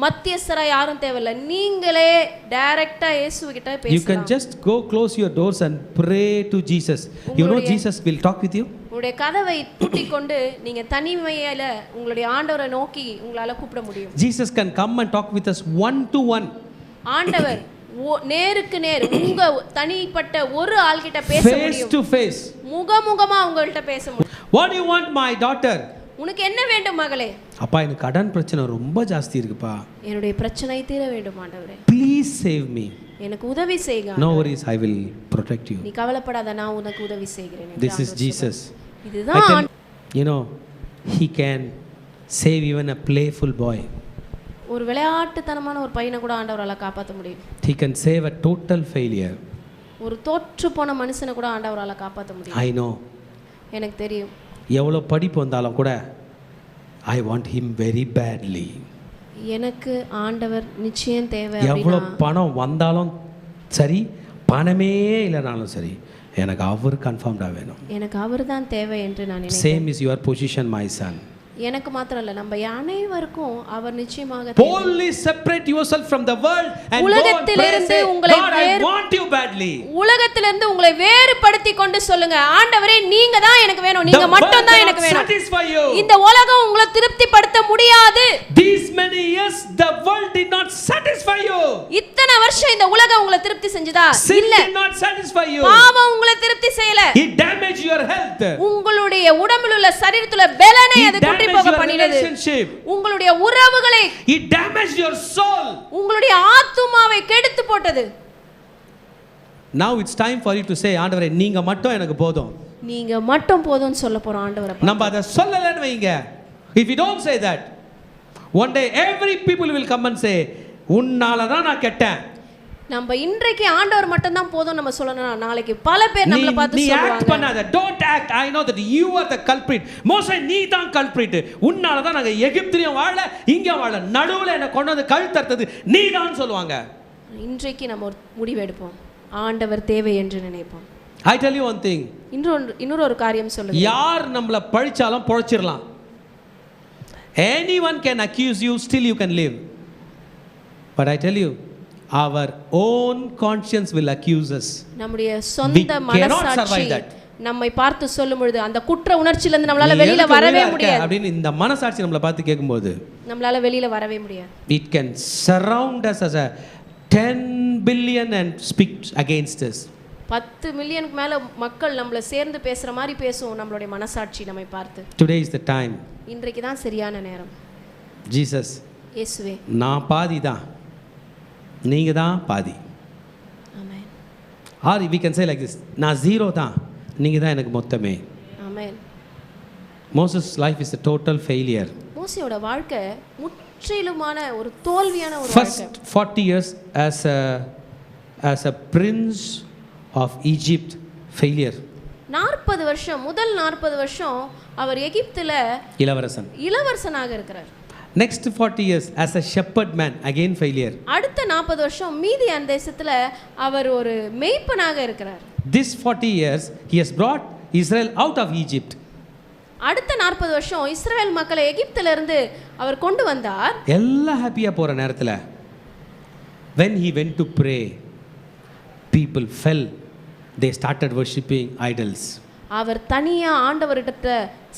மத்தியஸ்தரா யாரும் தேவையில்லை, நீங்களே டைரக்டா இயேசு கிட்ட பேசலாம். You can just go close your doors and pray to Jesus. You know Jesus will talk with you. உங்களுடைய கதவை பூட்டிக் கொண்டு நீங்க தனிமையில உங்களுடைய ஆண்டவரை நோக்கி உங்களால கூப்பிட முடியும். Jesus can come and talk with us one to one. ஆண்டவர் நேருக்கு நேர் உங்க தனிப்பட்ட ஒரு ஆள் கிட்ட பேச முடியும். Face to face. முகமுகமா உங்கள்ட்ட பேச முடியும். What do you want my daughter? உனக்கு என்ன வேண்டும் மகளே? அப்பா எனக்கு கடன் பிரச்சனை ரொம்ப ஜாஸ்தி இருக்குப்பா. என்னுடைய பிரச்சனை தீர வேண்டும் ஆண்டவரே. Please save me. எனக்கு உதவி செய்யுங்க. No worries, I will protect you. நீ கவலைப்படாத, நான் உனக்கு உதவி செய்கிறேன். This is Jesus. இதுதான் you know he can save even a playful boy. ஒரு விளையாட்டுத்தனமான ஒரு பையனை கூட ஆண்டவரால காப்பாற்ற முடியும். He can save a total failure. ஒரு தோற்று போன மனுஷனை கூட ஆண்டவரால காப்பாற்ற முடியும். I know. எனக்கு தெரியும். எவ்வளோ படிப்பு வந்தாலும் கூட I want him very badly. எனக்கு ஆண்டவர் நிச்சயம் தேவை. எவ்வளோ பணம் வந்தாலும் சரி, பணமே இல்லைனாலும் சரி, எனக்கு அவர் கன்ஃபார்ம்டா வேணும். எனக்கு அவர் தான் தேவை என்று நான் நினைக்கிறேன். Same is your position, my son. எனக்கு மாத்திரம் இல்ல, நம்ம அனைவருக்கும் அவர் நிச்சயமாக தேவை. Boldly separate yourself from the world and உலகத்திலிருந்து உங்களை I want you badly. உலகத்திலிருந்து உங்களை வேறுபடுத்தி கொண்டு சொல்லுங்க, ஆண்டவரே நீங்க தான் எனக்கு வேணும், நீங்க மட்டும் தான் எனக்கு வேணும். இந்த உலகம் உங்களை திருப்திப்படுத்த முடியாது. These many years the world did not satisfy you. இத்தனை வருஷம் இந்த உலகம் உங்களை திருப்தி செஞ்சதா? இல்ல. Did not satisfy you. பாவம் உங்களை திருப்தி செய்யல. It damaged your health. உங்களுடைய உடம்பில் உள்ள சரீரத்துல பலனை அது குட்டி போக பண்ணினது. உங்களுடைய உறவுகளை it damaged your soul. உங்களுடைய ஆத்துமாவை கெடுத்து போட்டது. Now it's time for you to say, ஆண்டவரே நீங்க மட்டும் எனக்கு போதும். நீங்க மட்டும் போதும்னு சொல்ல போறோம் ஆண்டவரே. நம்ம அத சொல்லலன்னு வைங்க. If you don't say that, one day every people will come and say, உன்னால தான் நான் கெட்டேன். நம்ம இன்றைக்கு ஆண்டவர் மட்டும் தான் போதும் நம்ம சொல்லணும், நாளைக்கு பல பேர் நம்மள பார்த்து சொல்வாங்க. நீ ஆக்ட் பண்ணாத. Don't act. I know that you are the culprit. மோசே நீ தான் culprit. உன்னால தான் நாங்க எகிப்திலயும் வாழ, இங்க வாழ, நடுவுல என்ன கொண்டு வந்து கழுத்தறுத்தது நீ தான் சொல்வாங்க. இன்றைக்கு நம்ம ஒரு முடிவு எடுப்போம், ஆண்டவர் தேவை என்று நினைப்போம். I tell you one thing. இன்னொரு ஒரு காரியம் சொல்லுங்க. யார் நம்மள பழிச்சாலும் பொழைச்சிரலாம். Anyone can accuse you, still you can live. But I tell you, our own conscience will accuse us. நம்முடைய சொந்த மனசாட்சி நம்மை பார்த்து சொல்லும் பொழுது அந்த குற்ற உணர்ச்சியில இருந்து நம்மளால வெளியில வரவே முடியாது. அப்படினு இந்த மனசாட்சி நம்மள பார்த்து கேக்கும்போது நம்மளால வெளியில வரவே முடியாது. It can surround us as a 10 billion and speak against us. 10 மில்லியனுக்கு மேல மக்கள் நம்மள சேர்ந்து பேசுற மாதிரி பேசும் நம்மளுடைய மனசாட்சி நம்மை பார்த்து. Today is the time. இன்றைக்கு தான் சரியான நேரம். Jesus, இயேசுவே நான் பாதி தான், நீங்க தான் பாதி. ஆமென். Or we can say like this, நான் ஜீரோ தான், நீங்க தான் எனக்கு மொத்தமே. ஆமென். Moses' life is a total failure. மோசேயோட வாழ்க்கை முற்றிலுமான ஒரு தோல்வியான ஒரு வாழ்க்கை. First 40 years as a prince of Egypt, failure. 40 வருஷம், முதல் 40 வருஷம் அவர் எகிப்துல இளவரசனாக இருக்கிறார். Next 40 years as a shepherd man, again failure. அடுத்த 40 வருஷம் மீதியான் தேசத்துல அவர் ஒரு மேய்ப்பனாக இருக்கிறார். This 40 years he has brought Israel out of Egypt. அடுத்த 40 வருஷம் இஸ்ரவேல் மக்களை எகிப்தில இருந்து அவர் கொண்டு வந்தார். எல்லாம் ஹாப்பியா போற நேரத்துல when he went to pray, people fell, they started worshipping idols. அவர் தனியா ஆண்டவரிடத்த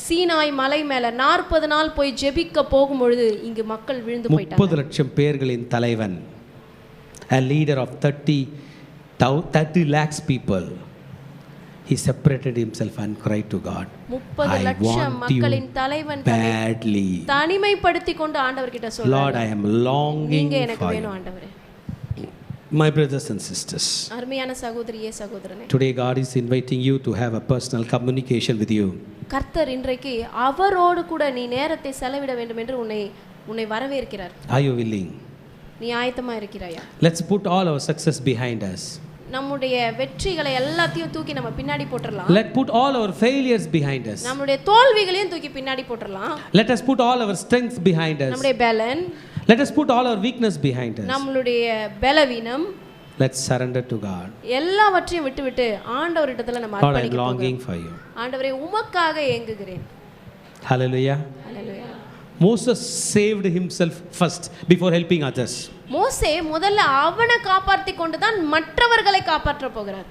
சீனாய் மலை மேல 40 நாள் போய் ஜெபிக்க போகும்பொழுது இங்கு மக்கள் விழுந்து போயிட்டாங்க. 30 லட்சம் பேர்களின் தலைவன், a leader of 30 lakhs people, he separated himself and cried to God, 30 லட்சம் மக்களின் தலைவன் badly, தனிமைப்படுத்தி கொண்டு ஆண்டவர்கிட்ட Lord, சொல்றாரு, I am longing நீங்க எனக்கு for வேணும் you. ஆண்டவரே. My brothers and sisters, அருமையான சகோதரியே சகோதரனே, today God is inviting you to have a personal communication with you. கர்த்தர் இன்றைக்கு அவரோடு கூட நீ நேரத்தை செலவிட வேண்டும் என்று உன்னை வரவேற்கிறார். Are you willing? நீ ஆயத்தமா இருக்கிறாயா? Let's put all our success behind us. நம்முடைய வெற்றிகளை எல்லாத்தையும் தூக்கி நம்ம பின்னாடி போட்டுறலாம். Let put all our failures behind us. நம்முடைய தோல்விகளையும் தூக்கி பின்னாடி போட்டுறலாம். Let us put all our strengths behind us. நம்முடைய பலன், Let us put all our weakness behind us. நம்மளுடைய பலவீனம், Let's surrender to God. எல்லாவற்றையும் விட்டுவிட்டு ஆண்டவரிடத்துல நம்ம Lord, I am அர்ப்பணிக்க longing போகிறோம். for you. ஆண்டவரே உமக்காக ஏங்குகிறேன். Hallelujah. ஹல்லேலூயா. Moses saved himself first before helping others. மோசே முதல்ல அவனை காப்பாற்றி கொண்டு தான் மற்றவர்களை காப்பாற்ற போகிறார்.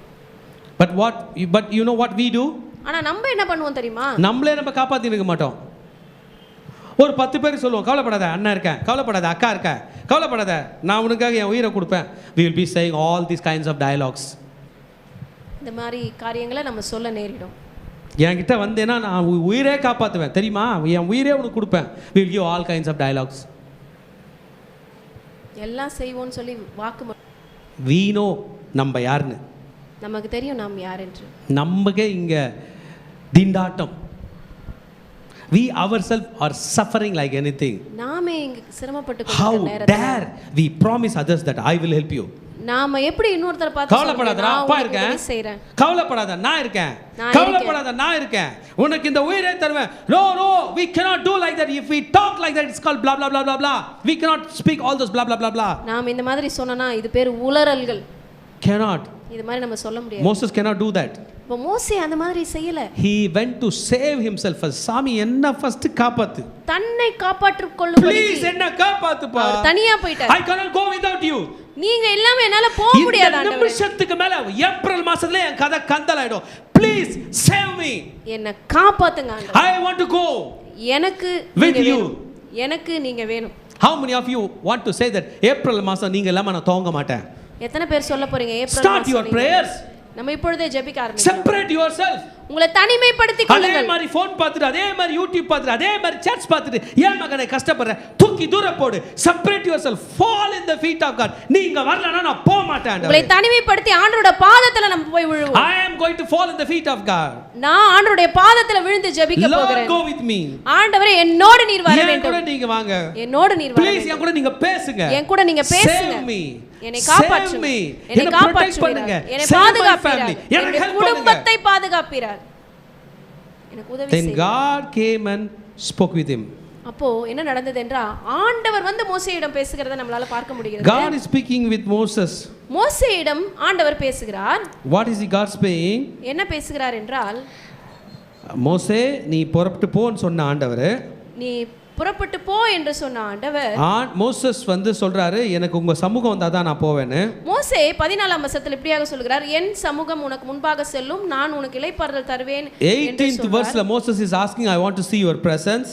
But you know what we do? ஆனா நம்ம என்ன பண்ணுவோம் தெரியுமா? நம்மளே நம்ம காப்பாத்தி இருக்க மாட்டோம். ஒரு 10 பேருக்கு சொல்லுவோம், கவலைப்படாத அண்ணா இருக்கேன், கவலைப்படாத அக்கா இருக்கேன், கவலைப்படாத நான் உனக்காக என் உயிரை கொடுப்பேன். We will be saying all these kinds of dialogues. இந்த மாதிரி காரியங்களை நம்ம சொல்ல நேரிடும். என்கிட்ட வந்தேன்னா நான் உயிரே காப்பாற்றுவேன் தெரியுமா, என் உயிரே உனக்கு கொடுப்பேன். We will give all kinds of dialogues. எல்லாம் செய்வோம்னு சொல்லி வாக்கு. We know நம்ம யாருன்னு, நமக்கு தெரியும் நாம் யார் என்று. நமக்கே இங்க திண்டாட்டம். We ourselves are suffering like anything. நாமே இங்க சிரமப்பட்டு How கொண்டிருக்கிற நேரத்துல dare we promise others that I will help you? நாம எப்படி இன்னொருத்தர பார்த்து கவலைப்படாத நான் அப்பா இருக்கேன், கவலைப்படாத நான் இருக்கேன், கவலைப்படாத நான் இருக்கேன், உனக்கு இந்த உயிரை தருவேன். No, we cannot do like that. If we talk like that, it's called blah blah blah blah blah. We cannot speak all those blah blah blah blah. நாம இந்த மாதிரி சொன்னனா இது பேர் உளறல்கள். Cannot. இது மாதிரி நம்ம சொல்ல முடியாது. Moses cannot do that. இப்போ மோசே அந்த மாதிரி செய்யல. He went to save himself first. சாமி என்ன ஃபர்ஸ்ட் காப்பாத்து, தன்னை காப்பாற்றிக் கொள்ளும்படி. ப்ளீஸ் என்ன காப்பாத்துப்பா. தனியா போயிட்டார். I cannot go without you. நீங்க இல்லாம என்னால போக முடியாது ஆண்டவரே. இந்த நிமிஷத்துக்கு மேல ஏப்ரல் மாசத்துல என் கதை கந்தலாயிடும். Please save me. என்ன காப்பாத்துங்க ஆண்டவரே. I want to go. எனக்கு with you. எனக்கு நீங்க வேணும். How many of you want to say that April மாசம் நீங்க இல்லாம நான் தூங்க மாட்டேன்? எத்தனை பேர் சொல்ல போறீங்க ஏப்ரல் மாசம்? Start your prayers. நம்ம இப்பொழுதே ஜெபிக்க ஆரம்பிக்கலாம். Separate yourself. உங்களை தனிமைப்படுத்திக் அதே கொள்ளுங்கள். மாதிரி ஃபோன் பார்த்துட்டு, அதே மாதிரி யூடியூப் பார்த்துட்டு, அதே மாதிரி சர்ச் பார்த்துட்டு ஏன் மகனை கஷ்டப்படுற, தூக்கி தூர போடு. Separate yourself. Fall in the feet of God. நீங்க வரலனா நான் போக மாட்டேன். உங்களை தனிமைப்படுத்தி ஆண்டவருடைய பாதத்துல நம்ம போய் விழுவோம். I am going to fall in the feet of God. நான் ஆண்டவருடைய பாதத்துல விழுந்து ஜெபிக்க போகிறேன். Lord, go with me. ஆண்டவரே என்னோடு நீர் வர வேண்டும். என் கூட நீங்க வாங்க. என்னோடு நீர் வர வேண்டும். Please என் கூட நீங்க பேசுங்க. என் கூட நீங்க பேசுங்க. Save me. என்னை காப்பாற்றுங்க. என்னை காப்பாற்றுங்க. என்னை பாதுகாப்பீரார். என்னுடைய குடும்பத்தை பாதுகாப்பீரார். எனக்கு உதவி செய்யுங்க. Then God came and spoke with him. அப்போ என்ன நடந்தது என்றால் ஆண்டவர் வந்து மோசேயிடம் பேசுகிறதை நம்மளால பார்க்க முடிகிறது. God is speaking with Moses. மோசேயிடம் ஆண்டவர் பேசுகிறார். What is God saying? என்ன பேசுகிறார் என்றால், மோசே நீ புறப்பட்டு போன்னு சொன்ன ஆண்டவர், நீ புறப்பட்டு போ என்று சொன்ன ஆண்டவர், மோசஸ் வந்து சொல்றாரு எனக்கு உங்க சமூகம் வந்தா தான் நான் போவேன்னு. மோசே 14ஆம் வசனத்தில் இப்படியாக சொல்கிறார், என் சமூகம் உனக்கு முன்பாக செல்லும், நான் உனக்கு இளைப்பாறுதல் தருவேன். 18th verseல Moses is asking, I want to see your presence.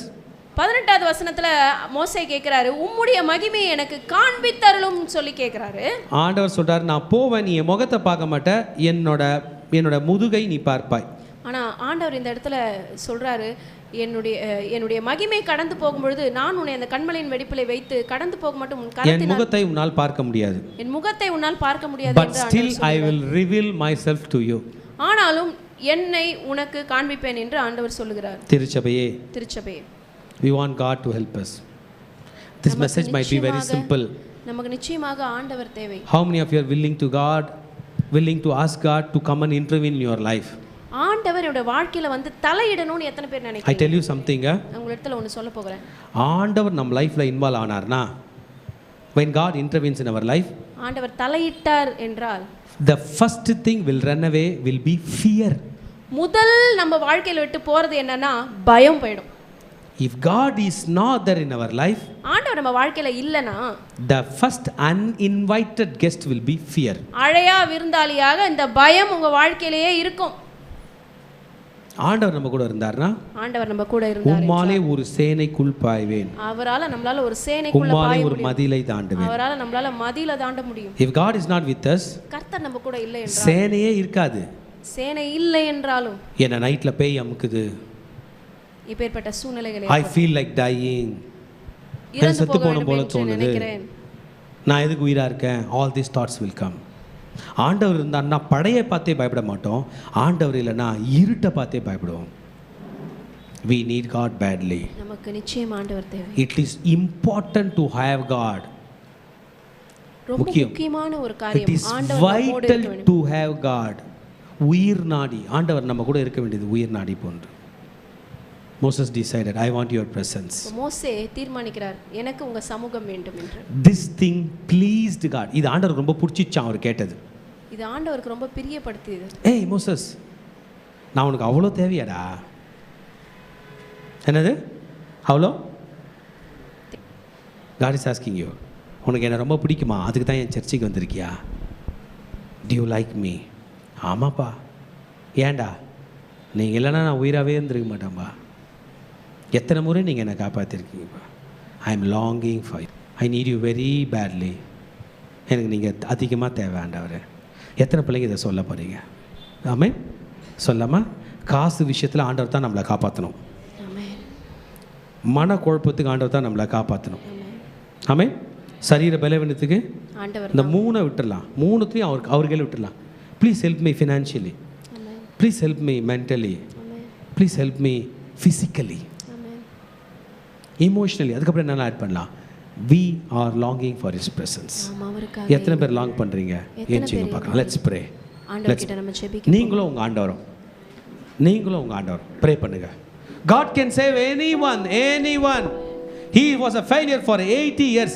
18வது வசனத்துல மோசே கேக்குறாரு, உம்முடைய மகிமையை எனக்கு காண்பித்தருளும் சொல்லி கேக்குறாரு. ஆண்டவர் சொல்றாரு நான் போவேன், நீ என் முகத்தை பார்க்க மாட்ட, என்னோட முதுகை நீ பார்ப்பாய். ஆனா ஆண்டவர் இந்த இடத்துல சொல்றாரு, என்னுடைய மகிமை கடந்து போகும்பொழுது நான் உன்னை அந்த கண்மலையின் வெடிப்பிலை வைத்து கடந்து போக மட்டும் உன் கரத்தினால் என் முகத்தை உன்னால் பார்க்க முடியாது. என் முகத்தை உன்னால் பார்க்க முடியாது But still I will reveal myself to you. ஆனாலும் என்னை உனக்கு காண்பிப்பேன் என்று ஆண்டவர் சொல்லுகிறார். திருச்சபையே, we want God to help us. This message might be very simple. நமக்கு நிச்சயமாக ஆண்டவர் தேவை. How many of you are willing to ask God to come and intervene in your life? ஆண்டவரோட வாழ்க்கையில வந்து தலையிடணும்னு எத்தனை பேர் நினைக்கிறீங்க? I tell you something. உங்களிடத்துல ஒன்னு சொல்ல போறேன். ஆண்டவர் நம்ம லைஃப்ல involve ஆனார்னா, when God intervenes in our life, ஆண்டவர் தலையிட்டார் என்றால், the first thing will run away will be fear. முதல் நம்ம வாழ்க்கையில விட்டு போறது என்னன்னா பயம் போயிடும். If God is not there in our life, ஆண்டவர் நம்ம வாழ்க்கையில இல்லனா, the first uninvited guest will be fear. அழையா விருந்தாளியாக இந்த பயம் உங்க வாழ்க்கையிலேயே இருக்கும். ஆண்டவர் நம்ம கூட இருந்தார்னா, ஆண்டவர் நம்ம கூட இருந்தார், உம்மாலே ஒரு சேனைக்குள் பாய்வேன், அவரால நம்மளால ஒரு சேனைக்குள்ள பாய உம்மாலே முடியும், ஒரு மதிலை தாண்டுவேன். அவரால நம்மளால மதிலை தாண்ட முடியும். If God is not with us, கர்த்தர் நம்ம கூட இல்லை என்றால், சேனையே இருக்காது. சேனை இல்லை என்றாலும் என்ன நைட்ல பேய் அமுக்குது, இப்பேற்பட்ட சூழ்நிலைகளை I feel like dying, நான் செத்து போகணும் போல தோணுது, நான் எதுக்கு உயிரா இருக்கேன், all these thoughts will come. ஆண்டவர் இருந்தான்னா படையை பார்த்தே பயப்பட மாட்டோம், ஆண்டவர் இல்லைன்னா இருட்டை பார்த்தே பயப்படுவோம். We need God badly. நமக்கு நிச்சயம் ஆண்டவர் தேவை. It is important to have God. ரொம்ப முக்கியமான ஒரு காரியம், It is vital to have God. உயிர் நாடி, ஆண்டவர் நம்ம கூட இருக்க வேண்டியது உயிர் நாடி போன்று. Moses decided, I want your presence. மோசே தீர்மானிக்கிறார், எனக்கு உங்க சமூகம் வேண்டும் என்று. This thing pleased God. இது ஆண்டவருக்கு ரொம்ப பிடிச்சிச்சாம் அவர் கேட்டது. இது ஆண்டவருக்கு ரொம்ப பிரியப்படுத்தியது. ஏய் மோசஸ், நான் உனக்கு அவ்வளோ தேவையாடா? என்னது அவ்வளோ? God is asking you, உனக்கு என்ன ரொம்ப பிடிக்குமா? அதுக்கு தான் என் சர்ச்சைக்கு வந்திருக்கியா? Do you like me? ஆமாப்பா. ஏன்டா? நீங்கள் இல்லைன்னா நான் உயிராகவே இருந்திருக்க மாட்டேன்பா. எத்தனை முறை நீங்கள் என்னை காப்பாற்றிருக்கீங்கப்பா. I am longing for you, I need you very badly. எனக்கு நீங்கள் அதிகமாக தேவை ஆண்டவரே. எத்தனை பிள்ளைங்க இதை சொல்ல போகிறீங்க? ஆமென். சொல்லாமா? காசு விஷயத்தில் ஆண்டவர் தான் நம்மளை காப்பாற்றணும். மன குழப்பத்துக்கு ஆண்டவர் தான் நம்மளை காப்பாற்றணும். ஆமென். சரீர பலவீனத்துக்கு இந்த 3 விட்டுடலாம், 3த்தையும் அவர் கையில் விட்டுடலாம். Please help me financially, please help me mentally, please help me physically, emotionally. அதுக்கப்புறம் என்னெல்லாம் ஆட் பண்ணலாம்? we are longing for his presence. எத்தனை பேர் லாங் பண்ணுறீங்க? ஏன்ச்சிங்க பார்க்கலாம். Let's pray. நீங்களும் உங்கள் ஆண்டவரும், நீங்களும் உங்கள் ஆண்டவரும் ப்ரே பண்ணுங்க. God can save anyone, anyone. He was a failure for 80 years.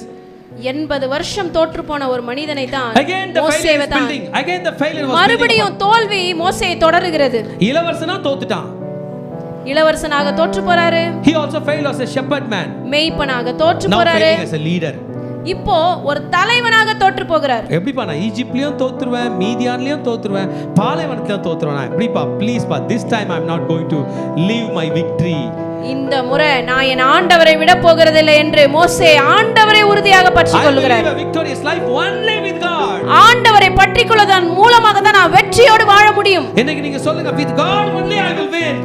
80 வருஷம் தோற்று போன ஒரு மனிதனை தான் மறுபடியும் தோல்வி மோசேயை தொடருகிறது. இளவரசனா தோத்துட்டான், இளவரசனாக தோற்று போறாரு. he also failed as a shepherd man, மேய்ப்பனாக தோற்று போறாரு. as a leader, இப்போ ஒரு தலைவனாக தோற்று போகிறார். எப்படிப்பா? நான் ஈஜிப்ட்லயும் தோத்துருவேன், மீதியான்லயும் தோத்துருவேன், பாலைவனத்திலயும் தோத்துருவேன். எப்படிப்பா? ப்ளீஸ் பா, this time I am not going to leave my victory. இந்த முறை நான் என் ஆண்டவரை விட போகிறதில்லை என்று மோசே ஆண்டவரை உறுதியாக பற்றிக் கொள்கிறார். ஆண்டவரை பற்றிக் கொள்வதன் மூலமாக தான் நான் வெற்றியோடு வாழ முடியும். இன்னைக்கு நீங்க சொல்லுங்க, with God only I will win.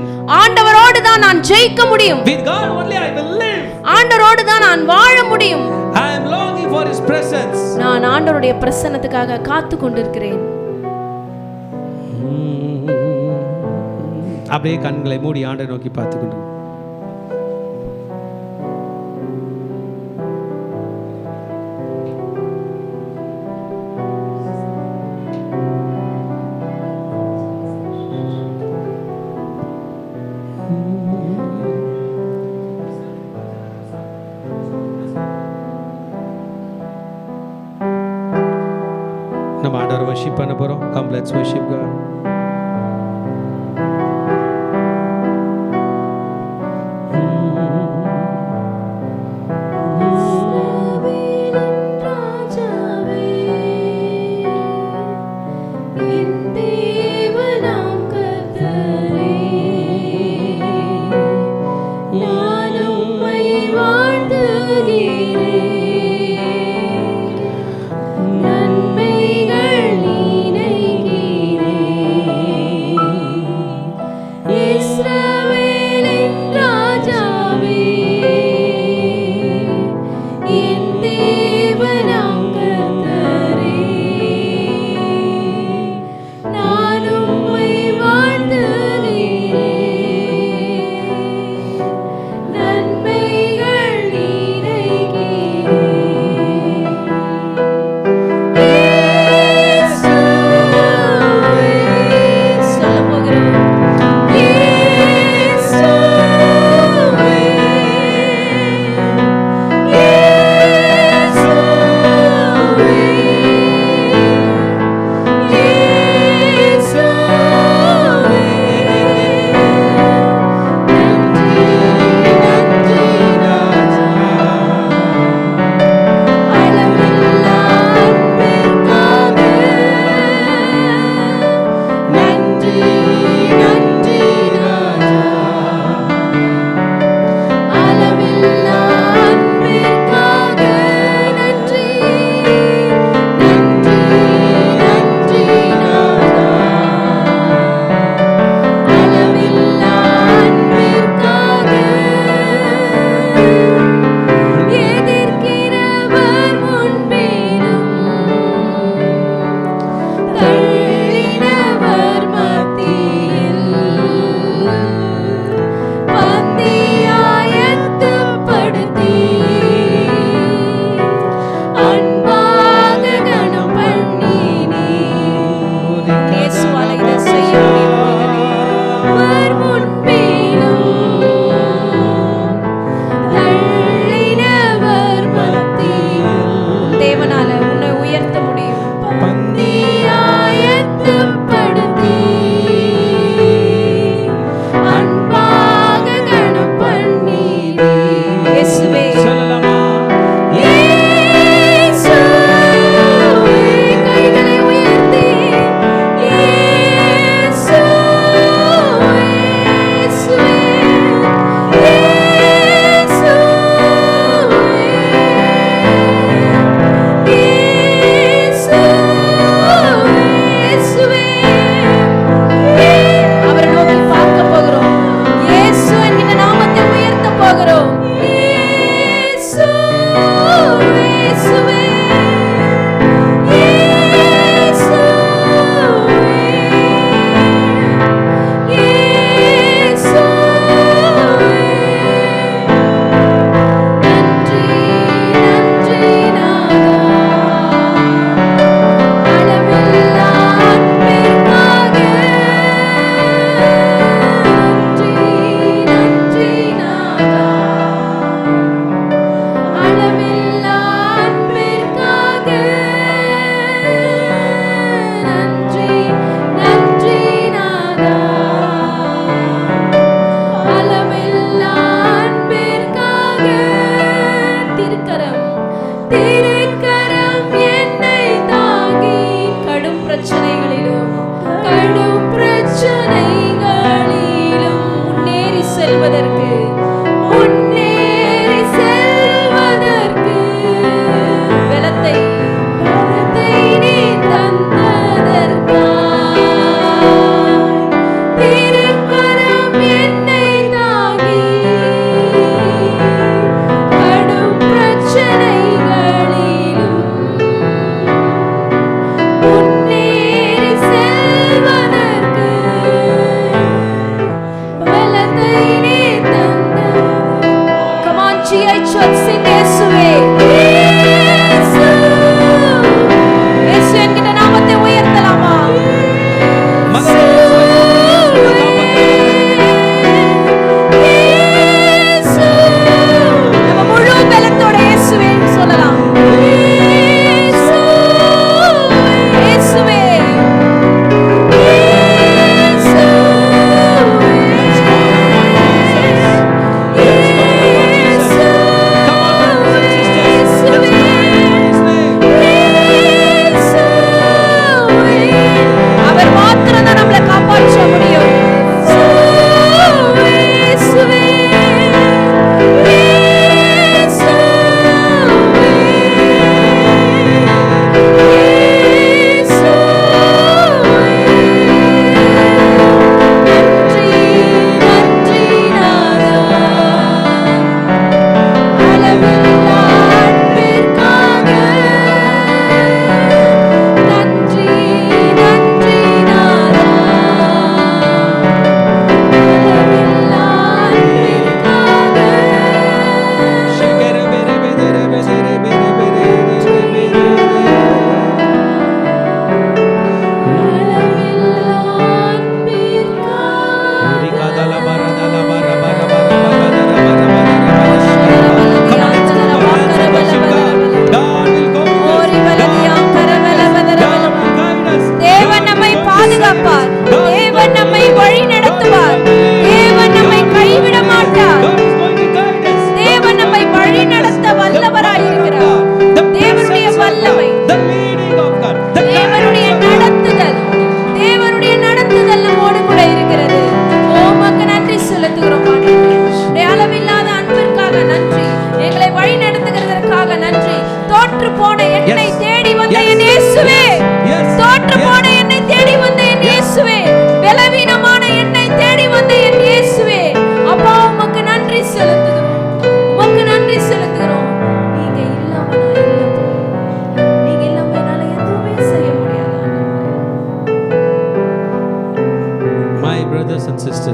ஆண்டவரோடு தான் நான் ஜெயிக்க முடியும். With God only I will live. ஆண்டவரோடு தான் நான் வாழ முடியும். I am longing for his presence. நான் ஆண்டவருடைய பிரசன்னத்துக்காக காத்து கொண்டிருக்கிறேன். அப்படியே கண்களை மூடி ஆண்டவரை நோக்கி பார்த்து கொண்டு நம்ம ஆண்டவரை worship பண்ண போறோம். Come, let's worship God.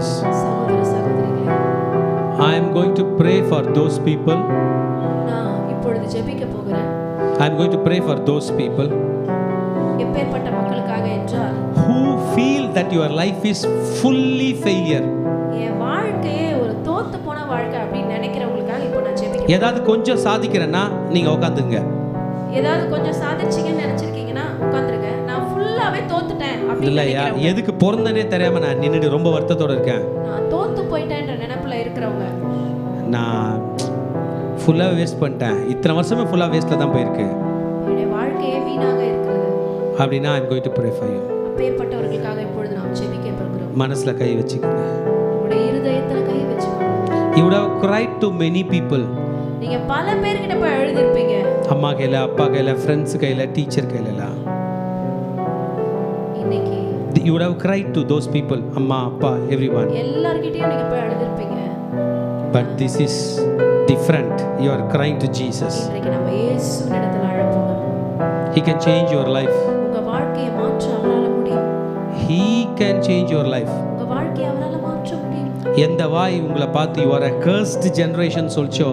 sisters, சகோதர சகோதரிகளே, I am going to pray for those people. நான் இப்பொழுது ஜெபிக்க போகிறேன். I am going to pray for those people எப்பேற்பட்ட மக்களுக்காக என்றால், who feel that your life is fully failure. என் வாழ்க்கையே ஒரு தோத்து போன வாழ்க்கை அப்படின்னு நினைக்கிறவங்களுக்காக இப்போ நான் ஜெபிக்கிறேன். ஏதாவது கொஞ்சம் சாதிக்கிறேன்னா நீங்க உட்காந்துங்க. ஏதாவது கொஞ்சம் சாதிச்சீங்கன்னு நினைச்சிருக்கீங்கன்னா உட்கார்ந்துருங்க. நான் ஃபுல்லாவே தோத்துட்டேன் அப்படின்னு இல்லையா, நினைக்கிறவங்க, எதுக்கு பிறந்தனே தெரியாம நான் நின்னுட்டு ரொம்ப வருத்தத்தோட இருக்கேன். நான் தோத்து போயிட்டேன்ற நினைப்புல இருக்கிறவங்க, நான் ஃபுல்லா வேஸ்ட் பண்ணிட்டேன், இத்தனை வருஷமே ஃபுல்லா வேஸ்ட்ல தான் போயிருக்கு என்னுடைய வாழ்க்கையே வீணாக இருக்கிறது அப்படின்னா I am going to pray for you. அப்பேற்பட்டவர்களுக்காக இப்பொழுது நாம் ஜெபிக்க போகிறோம். மனசுல கை வச்சுக்கோங்க. உங்களுடைய இருதயத்துல கை வச்சுக்கோங்க. You would have cried to many people. நீங்க பல பேர்கிட்ட போய் அழுதுருப்பீங்க. அம்மா கையில, அப்பா கையில, ஃப்ரெண்ட்ஸ் கையில, டீச்சர் கையிலலாம். இன்னைக்கு You would have cried to those people, அம்மா, அப்பா, everyone. எல்லார்கிட்டயும் நீங்க போய் அழுதுருப்பீங்க. But this is different. You are crying to Jesus. இன்னைக்கு நம்ம இயேசுவின் இடத்துல அழப்போம். He can change your life. உங்க வாழ்க்கையை மாற்ற அவரால முடியும். He can change your life. உங்க வாழ்க்கையை அவரால மாற்ற முடியும். எந்த வாய் உங்களை பார்த்து you are a cursed generation சொல்ச்சோ,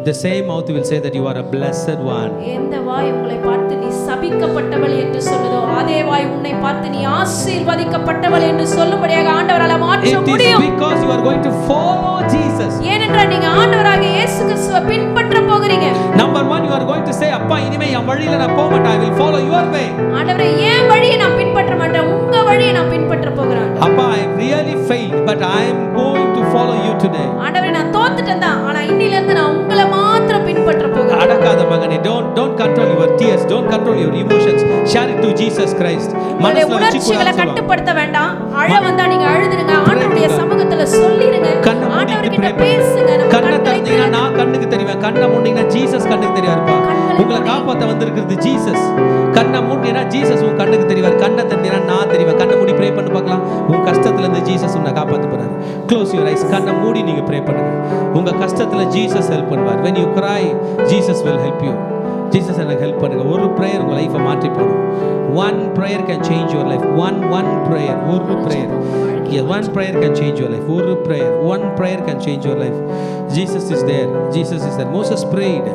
the same mouth will say that you are a blessed one. எந்த வாய் உங்களை பார்த்து நீ சபிக்கப்பட்டவள் என்று சொல்லுதோ, அதே வாய் உன்னை பார்த்து நீ ஆசீர்வதிக்கப்பட்டவள் என்று சொல்லும்படியாக ஆண்டவரால மாற்ற முடியும். It is because you are going to follow Jesus. ஏனென்றால் நீங்க ஆண்டவராகிய இயேசு கிறிஸ்துவை பின்பற்ற போகிறீங்க. Number 1, you are going to say, அப்பா இனிமே என் வழியில நான் போக மாட்டேன், I will follow your way. ஆண்டவரே, என் வழியை நான் பின்பற்ற மாட்டேன், உங்க வழியை நான் பின்பற்ற போகிறேன். அப்பா, I really failed, but I am going to follow you today. ஆண்டவரே, நான் தோத்துட்டேன் தான், ஆனா இன்னில இருந்து நான் உங்களை மாத்திரம் பின்பற்ற போகிறேன். அடக்காத மகனே, don't control your tears, don't control your emotions, share it to Jesus Christ. உங்களுடைய உணர்ச்சிகளை கட்டுப்படுத்த வேண்டாம். அழ வந்தா நீங்க அழுதுருங்க, ஆண்டவருடைய சமூகத்துல சொல்லிருங்க, ஆண்டவர்கிட்ட பேசுங்க. கண்ணை திறந்தீங்கன்னா நான் கண்ணுக்கு தெரிவேன், கண்ணை மூடினீங்கன்னா ஜீசஸ் கண்ணுக்கு தெரியாருப்பா. உங்களை காப்பாத்த வந்திருக்கிறது ஜீசஸ். கண்ணை மூடினா ஜீசஸ் உன் கண்ணுக்கு தெரிவார், கண்ணை திறந்தீங்கன்னா நான் தெரிவேன். கண்ணை மூடி ப்ரே பண்ணி பார்க்கலாம். உன் கஷ்டத்துல இருந்து ஜீசஸ் உன்னை காப்பாத்த போறாரு. Close your eyes. கண்ணை மூடி நீங்க ப்ரே பண்ணுங்க. உங்க கஷ்டத்துல ஜீசஸ் ஹெல்ப் பண்ணுவார். when you cry Jesus will help you. Jesus எனக்கு ஹெல்ப் பண்ணுங்க. ஒரு பிரேயர் உங்க லைஃபை மாற்றி போடும். one prayer can change your life. one prayer, ஒரு prayer. Yeah, one prayer can change your life. ஒரு prayer, one prayer can change your life. Jesus is there. Jesus is there. Moses prayed.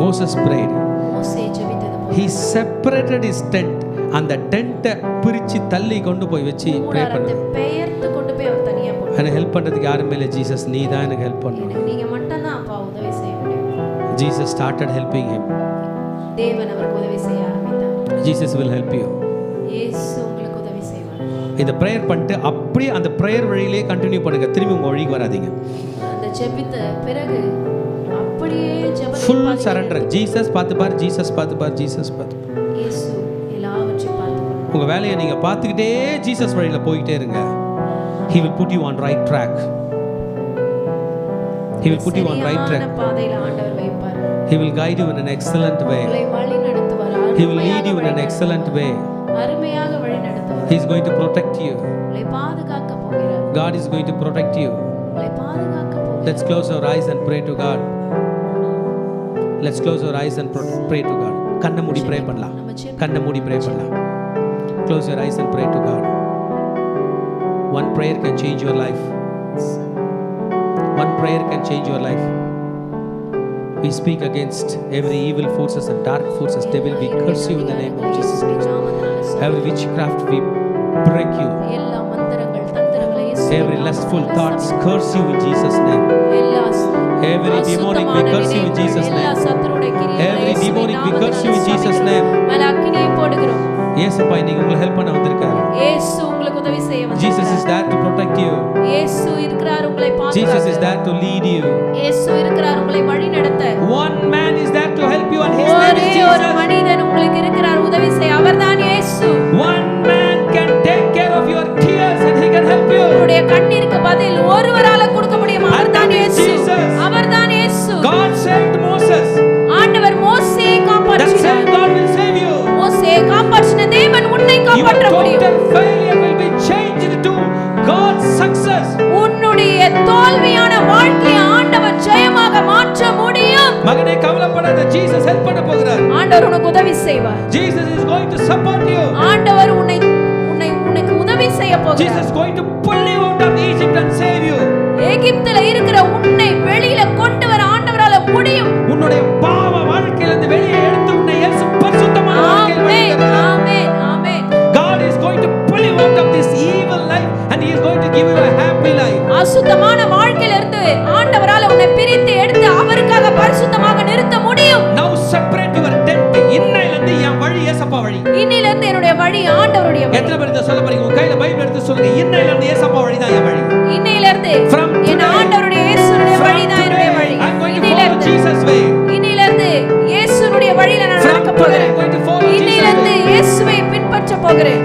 மோசே ஜெபித்தது போல He separated his tent. அந்த டென்ட்டை பிரிச்சு தள்ளி கொண்டு போய் வச்சு ப்ரே பண்ணாரு. பெயர்த்து கொண்டு போய் அவர் தனியா போனார். எனக்கு ஹெல்ப் பண்றதுக்கு யாருமே இல்லை. ஜீசஸ் நீ தான் எனக்கு ஹெல்ப் பண்ணணும். எனக்கு நீங்க மட்டும் தான் அப்பா உதவி செய்ய முடியும். Jesus started helping him. தேவன் அவருக்கு உதவி செய்ய ஆரம்பித்தார். Jesus will help you. இயேசு உங்களுக்கு உதவி செய்வார். இந்த ப்ரேயர் பண்ணிட்டு அப்படியே அந்த ப்ரேயர் வழியிலே கண்டினியூ பண்ணுங்க. திரும்பி உங்க வழிக்கு வராதீங்க. அந்த ஜெபித்த பிறகு அப்படியே ஜெபத்தை ஃபுல் சரண்டர். ஜீசஸ் பார்த்து பார், ஜீசஸ் பார்த்து பார், ஜீசஸ் பார்த்து பார். இயேசு எல்லாவற்றையும் பார்த்துக்கொள்வார். உங்க வேலையை நீங்க பார்த்துக்கிட்டே ஜீசஸ் வழியில போயிட்டே இருங்க. He will put you on right track. He will put you on right track. பாதையில ஆண்டவர் வைப்பார். He will guide you in an excellent way. உங்களை வழி நடத்துவார். He will lead you in an excellent way. அருமையாக வழி நடத்துவார். He is going to protect you. உங்களை பாதுகாக்க போகிறார். God is going to protect you. உங்களை பாதுகாக்க போகிறார். Let's close our eyes and pray to God. Let's close our eyes and pray to God. கண்ணை மூடி ப்ரே பண்ணலாம். கண்ணை மூடி ப்ரே பண்ணலாம். Close your eyes and pray to God. One prayer can change your life. One prayer can change your life. We speak against every evil forces and dark forces. Devil, we curse you in the name of Jesus Christ. Every witchcraft, we break you. Every lustful thoughts, curse you in Jesus' name. Every demonic, we curse you in Jesus' name. Every demonic, we curse you in Jesus' name. இயேசுப்பா இன்னைக்கு உங்களுக்கு help பண்ண வந்திருக்காரு. இயேசு உங்களுக்கு உதவி செய்ய வந்திருக்கார். Jesus is there to protect you. இயேசு இருக்கிறார் உங்களை பாதுகாக்க. Jesus is there to lead you. இயேசு இருக்கிறார் உங்களை வழி நடத்த. One man is there to help you and his name is Jesus. ஒரு மனிதன் உங்களுக்கு இருக்கிறார் உதவி செய்ய. அவர்தான் இயேசு. One man can take care of your tears and he can help you. உங்களுடைய கண்ணீருக்கு பதில் ஒருவரால கொடுக்க முடியும். அவர்தான் இயேசு. அவர்தான் இயேசு. God saved Moses. ஆண்டவர் மோசேயை காப்பாற்றினார். That same God will save you. மோசேயை காப்பாற்றின தேவன் உன்னை காப்பாற்ற முடியும். Your total failure will be changed to God's success. உன்னுடைய தோல்வியான வாழ்க்கையை ஆண்டவர் ஜெயமாக மாற்ற முடியும். மகனே கவலைப்படாத, ஜீசஸ் ஹெல்ப் பண்ண போகிறார். ஆண்டவர் உனக்கு உதவி செய்வார். Jesus is going to support you. ஆண்டவர் உன்னை உனக்கு உதவி செய்ய போகிறார். Jesus is going to pull you out வழி ஆண்டவருடைய வழி. எத்தனை பேர் இதை சொல்ல போறீங்க? உங்க கையில பைபிள் எடுத்து சொல்லுங்க. இன்னையில இருந்து இயேசப்பா வழி தான் என் வழி. இன்னையில இருந்து என் ஆண்டவருடைய இயேசுவுடைய வழி தான் என்னுடைய வழி. இன்னையில இருந்து இயேசுவுடைய வழியில நான் நடக்க போகிறேன். இன்னையில இருந்து இயேசுவை பின்பற்ற போகிறேன்.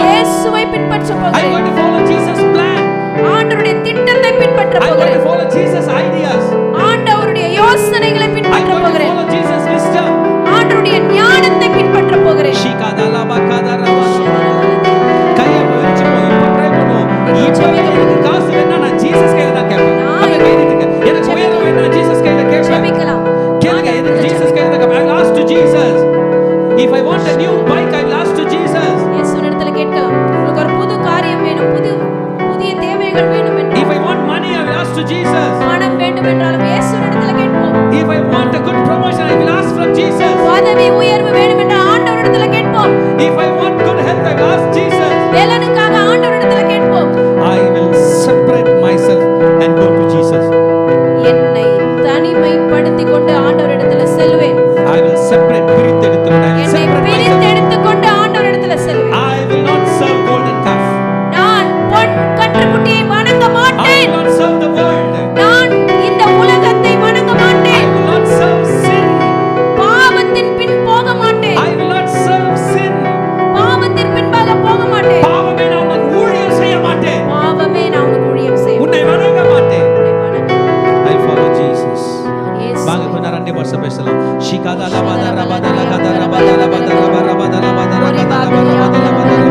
இயேசுவை பின்பற்ற போகிறேன். ஆண்டவருடைய திட்டத்தை பின்பற்ற போகிறேன். ஆண்டவருடைய யோசனைகளை பின்பற்ற போகிறேன். ஆண்டவருடைய ஞானத்தை பின்பற்ற போகிறேன். கையை முயற்சி போய் இப்ப ப்ரே பண்ணுவோம். இப்ப எனக்கு காசு வேணா நான் ஜீசஸ் கையில தான் கேட்பேன். அங்க கையில எனக்கு உயரம் வேணா ஜீசஸ் கையில கேட்பேன். கேளுங்க, எனக்கு ஜீசஸ் கையில தான் கேட்பேன். I will ask to Jesus. If I want a new bike, I will ask to Jesus. இயேசுவினிடத்துல கேட்கலாம். உங்களுக்கு ஒரு புது காரியம் வேணும், புதிய தேவைகள் வேணும் என்றால். If I want money, I will ask to Jesus. பணம் வேண்டும் என்றாலும் இயேசுவினிடத்துல கேட்போம். If I want a good promotion, I will ask from Jesus. பதவி உயர்வு வேண்டும் என்றால் ஆண்டவரிடத்துல கேட்போம். If I want good health, I will ask Jesus. வேலனுக்காக ஆண்டவரிடத்துல கேட்போம். I will separate myself and go to Jesus. என்னை தனிமைப்படுத்திக் கொண்டு ஆண்டவரிடத்துல செல்வேன். I will separate, பிரித்தெடுத்து கொண்டு என்னை பிரித்தெடுத்துக் கொண்டு ஆண்டவரிடத்துல செல்வேன். I will not serve golden calf. நான் பொன் கன்றுக்குட்டியை வணங்க I மாட்டேன். will not serve the world. நான் இந்த உலகத்தை வணங்க I மாட்டேன். will not serve sin. பாவத்தின் பின் போக மாட்டேன். I will not serve sin. பாவத்தின் பின்பாக போக மாட்டேன். பாவமே நான் உனக்கு ஊழியம் செய்ய மாட்டேன். பாவமே நான் உனக்கு ஊழியம் செய்வேன். உன்னை வணங்க மாட்டேன். உன்னை வணங்க I follow Jesus. இயேசு. வாங்க கொஞ்ச நேரம் 2 வருஷம் பேசலாம். ஷிகாதா லபதா ரபதா லகதா ரபதா ரபதா ரபதா ரபதா ரபதா ரபதா ரபதா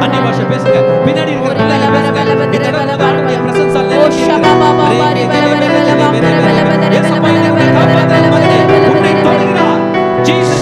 அன்னி பாஷை பேசுங்க. பின்னாடி இருக்கிற பிள்ளைங்க பேசுங்க. இந்த இடத்துல அவருடைய பிரசன்ஸ் அல்ல. உன்னை தொடுகிறார். Jesus.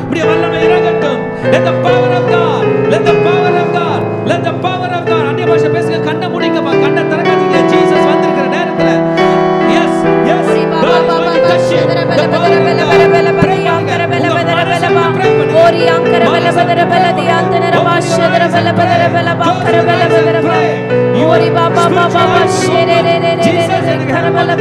இப்படி வல்லமை இறங்கட்டும். Let the power of God, let the power of God, let the power of God. அன்னிய பாஷை பேசுங்க. கண்ணை மூடிங்கப்பா. கண்ணை திறக்காதீங்க. ஜீசஸ் வந்திருக்கிற நேரத்துல. Yes, yes. God is going to touch you. The power of God. Pray பண்ணுங்க. உங்க மனசை pray பண்ணுங்க. மனசை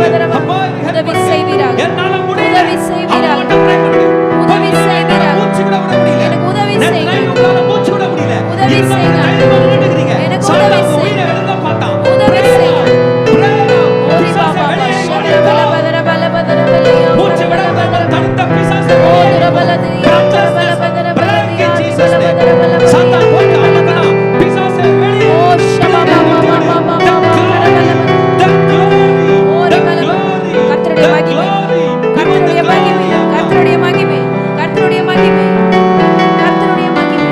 pray பண்ணுங்க. உதவி செய்வீராக. என்னால முடியல. உதவி செய்வீராக. அவங்கள்ட்ட pray பண்ணுங்க. உதவி செய்வீராக. மூச்சு விட முடியல. எனக்கு உதவி நெட்ல செய்யுங்க. உங்களால மூச்சு விட முடியல. உதவி இருந்தாலும் செய்யுங்க. தைரியமா நின்னுக்கிறீங்க. எனக்கு சாத்தான் உதவி உங்க செய்யுங்க. உயிரை எடுக்க மாட்டான். உதவி Pray செய்யுங்க. now. Pray now. ஓரி பிசாசை பாபா வெளியே ஷதர ஓடிப்போ. பல பதர பல பதர பலயா. மூச்சு விடாமல் தடுத்த பிசாசை ஓதுர பலதி யாத்தர பல பதர பலதி யாத்தர பதர பல பலயா. சாத்தான் போட்டு அமர்த்தலாம். பிசாசை வெளியே ஓ ஷபா Baba Baba Baba The glory, Ori the பல glory, கர்த்தருடைய the மகிமை. glory. கர்த்தருடைய மகிமை. கர்த்தருடைய மகிமை. கர்த்தருடைய மகிமை. கர்த்தருடைய மகிமை.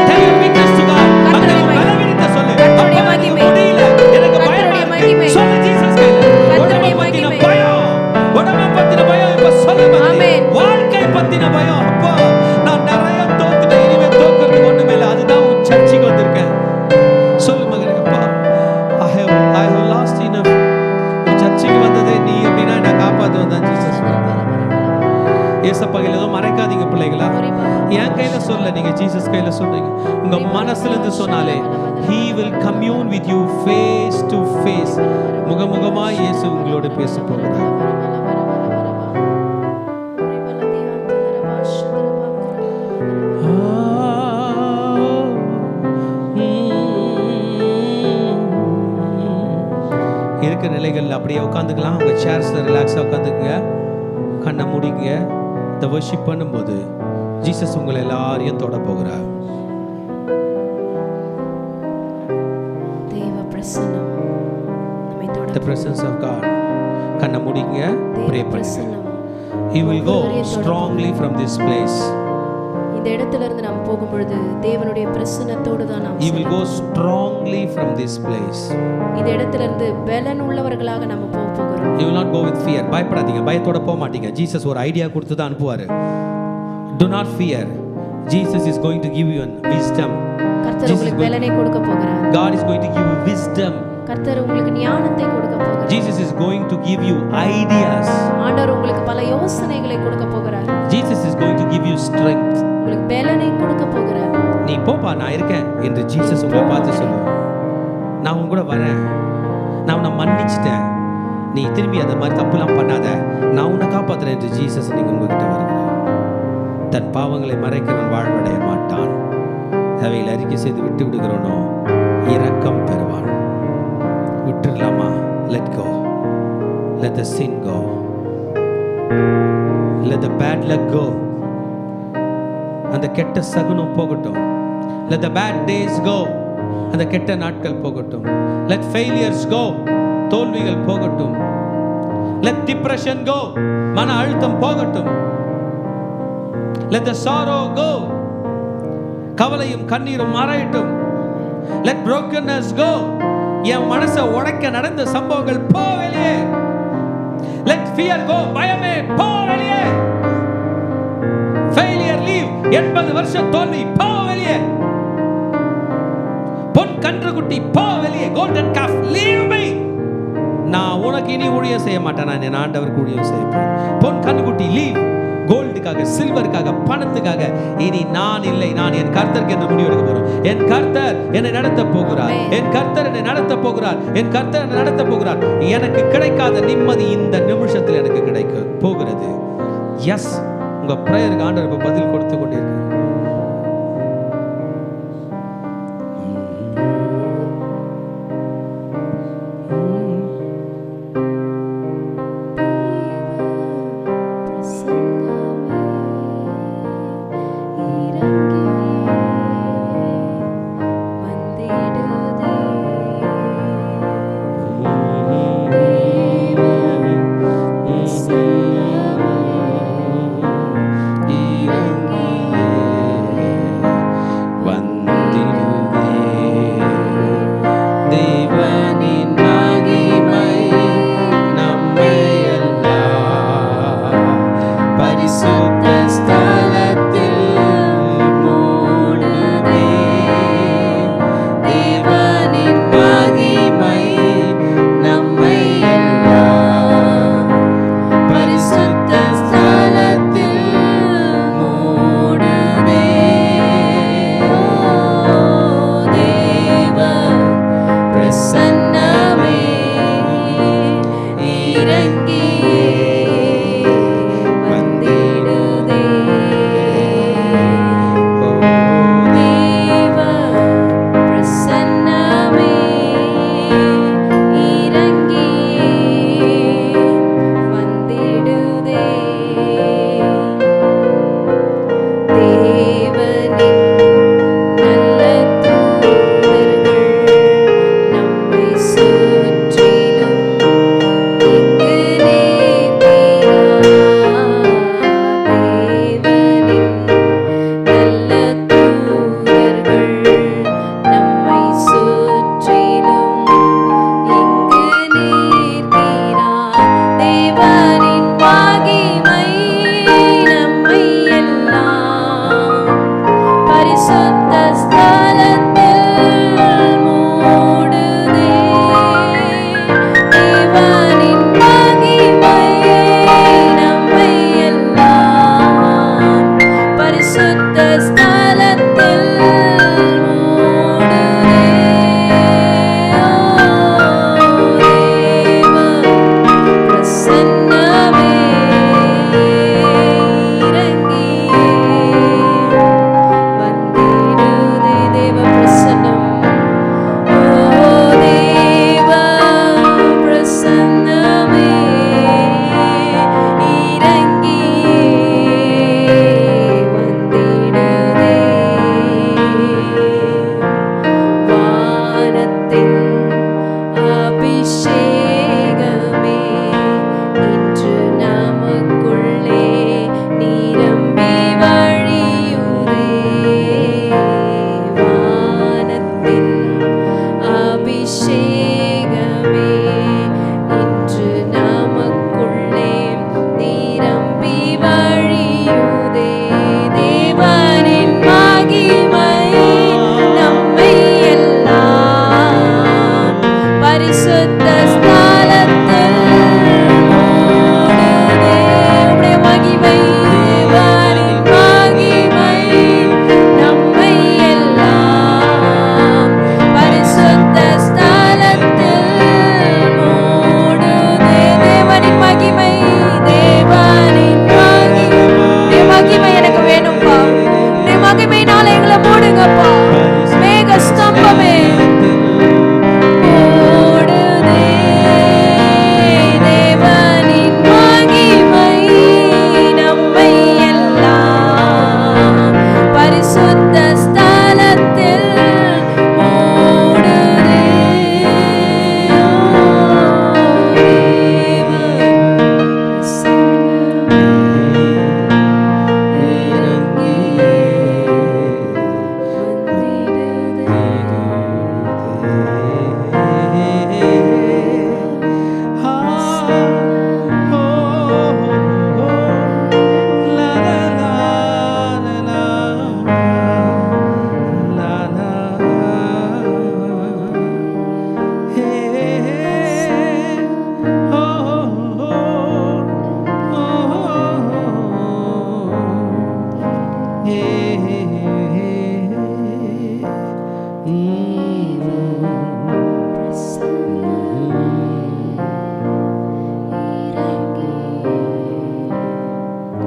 Tell your weakness to God. அந்த பலவீனத்தை சொல்லு. கர்த்தருடைய மகிமை. முடியல. எனக்கு பயமா கர்த்தருடைய இருக்கு. மகிமை. சொல்லு ஜீசஸ் கையில. கர்த்தருடைய உடம்பை பத்தின மகிமை. பயம். உடம்பை பத்தின பயம் இப்ப சொல்லு மகளே. ஆமென். வாழ்க்கை பத்தின பயம். அப்பா நான் நிறைய தோத்துட்டேன். இனிமே தோக்கிறதுக்கு ஒண்ணுமே இல்லை. அதுதான் உன் சர்ச்சுக்கு வந்திருக்கேன். சொல்லு மகனே. அப்பா I have lost enough. உன் சர்ச்சுக்கு வந்ததே நீ அப்படின்னா என்ன காப்பாத்து வந்தான் ஜீசஸ். ஏசப்பா கையில ஏதோ மறைக்காதீங்க பிள்ளைகளா. என் கையில சொல்ல, நீங்க ஜீசஸ் கையில சொல்றீங்க. உங்க மனசுல இருந்து சொன்னாலே he will commune with you face to face. முகமுகமா இயேசு உங்களோட பேச போகிறார். இருக்கிற நிலைகள்ல அப்படியே உட்காந்துக்கலாம். உங்க சேர்ஸ்ல ரிலாக்ஸா உட்காந்துக்குங்க. கண்ணை மூடிங்க. இந்த வர்ஷிப் பண்ணும்போது ஜீசஸ் உங்களை எல்லாரையும் தொட போகிறார். தேவ பிரசன்னம் நம்மை தொட. The presence of God. கண்ணை மூடிங்க. ப்ரே தேவ பண்ணுங்க. பிரசன்னம் He will go strongly from this place. இந்த இடத்துல இருந்து நாம் போகும்பொழுது தேவனுடைய பிரசன்னத்தோடு தான் நாம் He will go strongly from this place. இந்த இடத்துல இருந்து பலன் உள்ளவர்களாக நாம் போக போகிறோம். You will not go with fear. பயப்படாதீங்க, பயத்தோட போக மாட்டீங்க. ஜீசஸ் ஒரு ஐடியா கொடுத்து தான் அனுப்புவாரு. Do not fear. Jesus is going to give you wisdom. கர்த்தர் உங்களுக்கு பலனை கொடுக்க போகிறார். God is going to give you wisdom. கர்த்தர் உங்களுக்கு ஞானத்தை கொடுக்க போகிறார். Jesus is going to give you ideas. ஆண்டவர் உங்களுக்கு பல யோசனைகளை கொடுக்க போகிறார். Jesus is going to give you strength. உங்களுக்கு பலனை கொடுக்க போகிறார். நீ போப்பா, நான் இருக்கேன் என்று ஜீசஸ் உங்களை பார்த்து சொல்லுவார். நான் உன் கூட வரேன், நான் உன்னை மன்னிச்சிட்டேன், நீ திரும்பி அந்த மாதிரி தப்புலாம் பண்ணாத, நான் உன்னை காப்பாற்றுறேன் என்று ஜீசஸ் நீங்கள் உங்ககிட்ட வருகிறார். தன் பாவங்களை மறைக்கிறவன் வாழ்வடைய மாட்டான். அவையில் அறிக்கை செய்து விட்டு விடுகிறவனோ இரக்கம் பெறுவான். விட்டுடலாமா? Let go. Let the sin go. Let the bad luck go. அந்த கெட்ட சகுனம் போகட்டும். Let the bad days go. அந்த கெட்ட நாட்கள் போகட்டும். Let failures go. தோல்விகள் போகட்டும். Let depression go. மன அழுத்தம் போகட்டும். Let the sorrow go. கவலையும் கண்ணீரும் மறையட்டும். Let brokenness go. என் மனசை உடைக்க நடந்த சம்பவங்கள் போ வெளியே. Let fear go. பயமே போ வெளியே. Failure leave. 80 வருஷம் தோல்வி போ வெளியே. பொன் கன்றுக்குட்டி போ வெளியே. Golden calf leave me. நான் உனக்கு இனி ஊழியம் செய்ய மாட்டேன், நான் என் ஆண்டவருக்கு ஊழியம் செய்ய போறேன். பொன் கன்றுக்குட்டி லீவ். கோல்டுக்காக, சில்வருக்காக, பணத்துக்காக இனி நான் இல்லை, நான் என் கர்த்தருக்கு என்று முடிவு எடுக்க போறேன். என் கர்த்தர் என்னை நடத்த போகிறார். என் கர்த்தர் என்னை நடத்த போகிறார். என் கர்த்தர் என்னை நடத்த போகிறார். எனக்கு கிடைக்காத நிம்மதி இந்த நிமிஷத்தில் எனக்கு கிடைக்க போகிறது. எஸ், உங்க பிரேயருக்கு ஆண்டவர் பதில் கொடுத்து கொண்டிருக்கிறார்.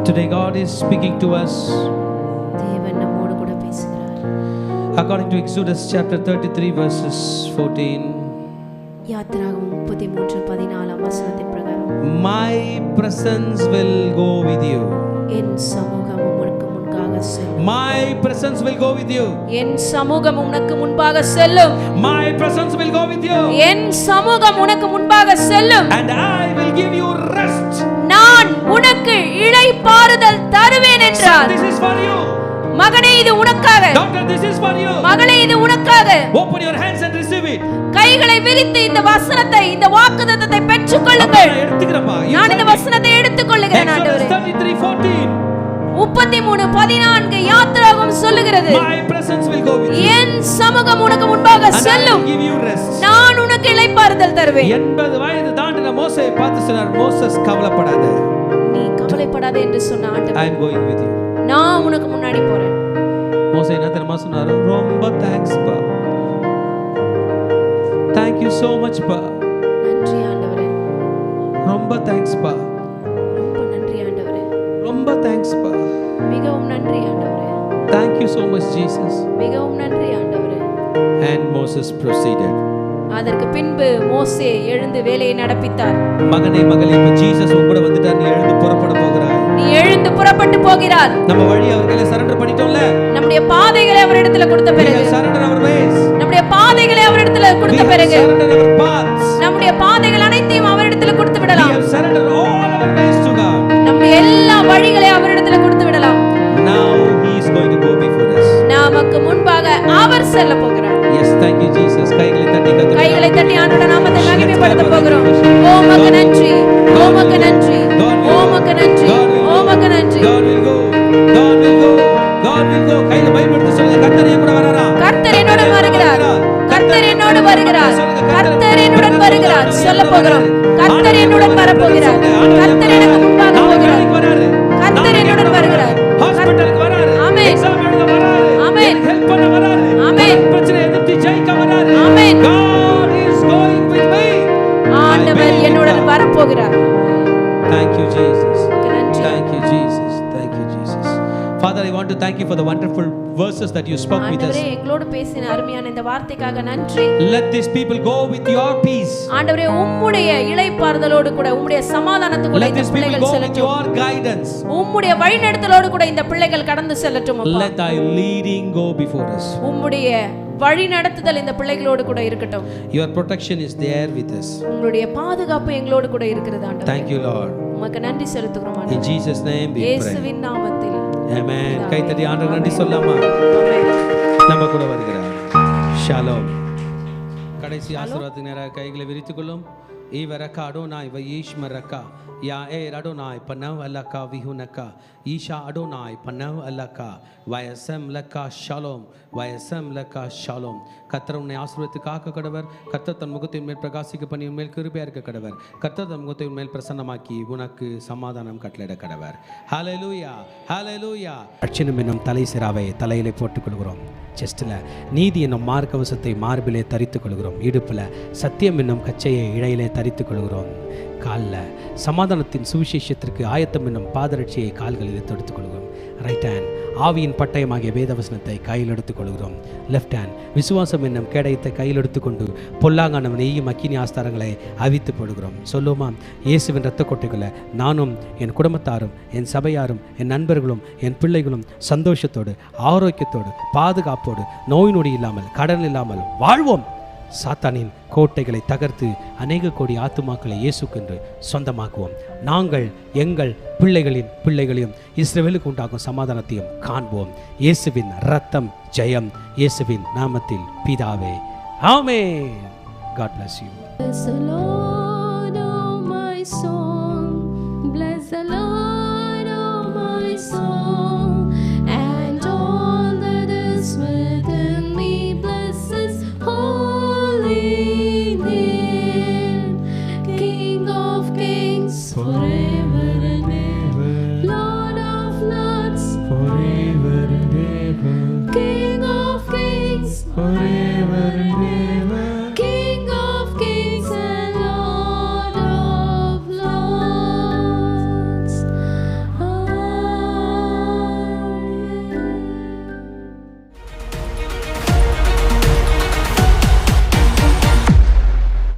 Today God is speaking to us. தேவன் நம்மோடு கூட பேசுகிறார். According to Exodus chapter 33 verses 14. யாத்திராகமம் 33:14 வசனத்தின் பிரகாரம், My presence will go with you. என் சமூகம் உனக்கு முன்பாக செல்லும். My presence will go with you. என் சமூகம் உனக்கு முன்பாக செல்லும். My presence will go with you. என் சமூகம் உனக்கு முன்பாக செல்லும். And I will give you rest. நான் உனக்கு இளைப்பாறுதல் தருவேன் என்றார். This is for you. மகனே இது உனக்காக. Daughter, this is for you. மகளே இது உனக்காக. Open your hands and receive it. கைகளை விரித்து இந்த வசனத்தை, இந்த வாக்குத்தத்தத்தை பெற்றுக்கொள்ளுங்கள். நான் இந்த வசனத்தை எடுத்துக்கொள்ளுகிறேன் ஆண்டவரே. 33:14 யாத்திராகமம் சொல்லுகிறது, My presence will go with you. என் சமூகம் உனக்கு முன்பாக செல்லும். And I will give you rest. நான் உனக்கு இளைப்பாறுதல் தருவேன். 80 வயது தாண்டின மோசேயை பார்த்து சொன்னார், மோசஸ் கவலைப்படாத. நீ கவலைப்படாதே என்று சொன்ன ஆண்டவர், I am going with you. நான் உனக்கு முன்னாடி போறேன். மோசே என்ன தெரியுமா சொன்னாரு? ரொம்ப தேங்க்ஸ் பா. Thank you so much பா. நன்றி ஆண்டவரே. ரொம்ப தேங்க்ஸ் பா. ரொம்ப நன்றி ஆண்டவரே. ரொம்ப தேங்க்ஸ் பா. மிகவும் நன்றி ஆண்டவரே. Thank you so much Jesus. மிகவும் நன்றி ஆண்டவரே. And Moses proceeded. அதற்கு பின்பு மோசே எழுந்து வேலையை நடப்பித்தார். மகனே மகளே, இப்ப ஜீசஸ் உன் கூட வந்துட்டார். நீ எழுந்து புறப்பட போகிறாய். நீ எழுந்து புறப்பட்டு போகிறார். நம்ம வழி அவர்களை சரண்டர் பண்ணிட்டோம்ல. நம்முடைய பாதைகளை அவரிடத்தில் கொடுத்த பிறகு, சரண்டர் அவர் ways. நம்முடைய பாதைகளை அவரிடத்தில் கொடுத்த பிறகு, சரண்டர் அவர் paths. நம்முடைய பாதைகள் அனைத்தையும் அவரிடத்தில் கொடுத்து விடலாம். We have surrendered all our ways to God. நம்முடைய எல்லா வழிகளை அவரிடத்தில் கொடுத்து விடலாம். Now he is going to go before us. நமக்கு முன்பாக அவர் செல்ல போகிறார். Yes, thank you Jesus. கைகளை தட்டி ஆண்டவருடைய நாமத்தை மகிமைப்படுத்த போகிறோம். உமக்கு நன்றி, உமக்கு நன்றி, உமக்கு நன்றி, உமக்கு நன்றி. God will go. God will go. God will go. கையில பைபிள் சொல்லுங்க, கர்த்தர் என் கூட வராரா? கர்த்தர் என்னோடு வருகிறார். கர்த்தர் என்னோடு வருகிறார். கர்த்தர் என்னுடன் வருகிறார். சொல்ல போகிறோம். கர்த்தர் என்னுடன் வர போகிறார். கர்த்தர் எனக்கு முன்பாக போகிறார். கர்த்தர் என்னுடன் வருகிறார். ஹாஸ்பிடலுக்கு வராரு. ஆமென். எக்ஸாம் எழுத வராரு. ஆமென். ஹெல்ப் பண்ண வராரு. ஆமென். பிரச்சனை எதிர்த்து ஜெயிக்க வராரு. ஆமென். God is going with me. ஆண்டவர் என்னுடன் வர போகிறார். Thank you Jesus. நன்றி. Thank you Jesus. Thank you Jesus. Father, I want to thank you for the wonderful verses that you spoke with us. ஆண்டவரே, எங்களோடு பேசின அருமையான இந்த வார்த்தைக்காக நன்றி. Let these people go with your peace. ஆண்டவரே, உம்முடைய இளைப்பாறுதலோடு கூட, உம்முடைய சமாதானத்தோடு இந்த பிள்ளைகள் செல்லட்டும். Your guidance. உம்முடைய வழிநடத்தலோடு கூட இந்த பிள்ளைகள் கடந்து செல்லட்டும் அப்பா. Let thy leading go before us. உம்முடைய வழி நடத்துதல் இந்த பிள்ளைகளோடு கூட இருக்கட்டும். Your protection is there with us. உங்களுடைய பாதுகாப்பு எங்களோடு கூட இருக்கிறது ஆண்டவரே. Thank you Lord. உமக்கு நன்றி செலுத்துகிறோம் ஆண்டவரே. In Jesus name we pray. இயேசுவின் நாமத்தில். Amen. கைத்தட்டி ஆண்டவருக்கு நன்றி சொல்லாமா? ஆமென். நம்ம கூட வருகிறார். ஷாலோம். கடைசி ஆசீர்வாதத்துக்கு நேராக கைகளை விரித்துக் கொள்ளும். ஈவரக்கா அடோனாய் வயீஷ்மரக்கா யா ஏ அடோனாய் பனவ் அல்லக்கா விஹுனக்கா ஈஷா அடோனாய் பனவ் அல்லக்கா வயசம் லக்கா ஷாலோம் வயசம் லக்கா ஷாலோம். கர்த்தர் உன்னை ஆசீர்வதித்து காக்க கடவர். கர்த்தர் தன் முகத்தின் மேல் பிரகாசிக்க பண்ணி உன் மேல் கிருபையா இருக்க கடவர். கர்த்தர் தன் முகத்தை உன் மேல் பிரசன்னமாக்கி உனக்கு சமாதானம் கட்டளையிட கடவர். ஹல்லேலூயா, ஹல்லேலூயா. ரட்சணம் என்னும் தலை சிராவை தலையிலே போட்டுக் கொள்கிறோம். செஸ்டில் நீதி என்னும் மார்க்கவசத்தை மார்பிலே தரித்துக் கொள்கிறோம். இடுப்பில் சத்தியம் என்னும் கச்சையை இழையிலே தரித்துக் கொள்கிறோம். காலில் சமாதானத்தின் சுவிசேஷத்திற்கு ஆயத்தம் என்னும் பாதரட்சியை கால்களிலே தொடுத்துக் கொள்கிறோம். ரைட் ஹேண்ட் ஆவியின் பட்டயமாகிய வேதவசனத்தை கையில் எடுத்துக் கொள்கிறோம். லெஃப்ட் ஹேண்ட் விசுவாசம் என்னும் கேடயத்தை கையில் எடுத்துக்கொண்டு பொல்லாங்கானவன் நெய்யும் அக்கினி ஆஸ்தாரங்களை அவித்து போடுகிறோம். சொல்லுமா, இயேசுவின் இரத்த கொட்டைகளை நானும் என் குடும்பத்தாரும் என் சபையாரும் என் நண்பர்களும் என் பிள்ளைகளும் சந்தோஷத்தோடு ஆரோக்கியத்தோடு பாதுகாப்போடு நோய் நொடி இல்லாமல் கடன் இல்லாமல் வாழ்வோம். சாத்தானின் கோட்டைகளை தகர்த்து அநேக கோடி ஆத்துமாக்களை இயேசுக்கென்று சொந்தமாக்குவோம். நாங்கள் எங்கள் பிள்ளைகளின் பிள்ளைகளையும் இஸ்ரவேலுக்கு உண்டாகும் சமாதானத்தையும் காண்போம். இயேசுவின் இரத்தம் ஜெயம். இயேசுவின் நாமத்தில் பிதாவே, ஆமென். God bless you. Bless the Lord, oh my soul. Bless the Lord, oh my soul. And all that is within me, bless His holy name. King of kings forever.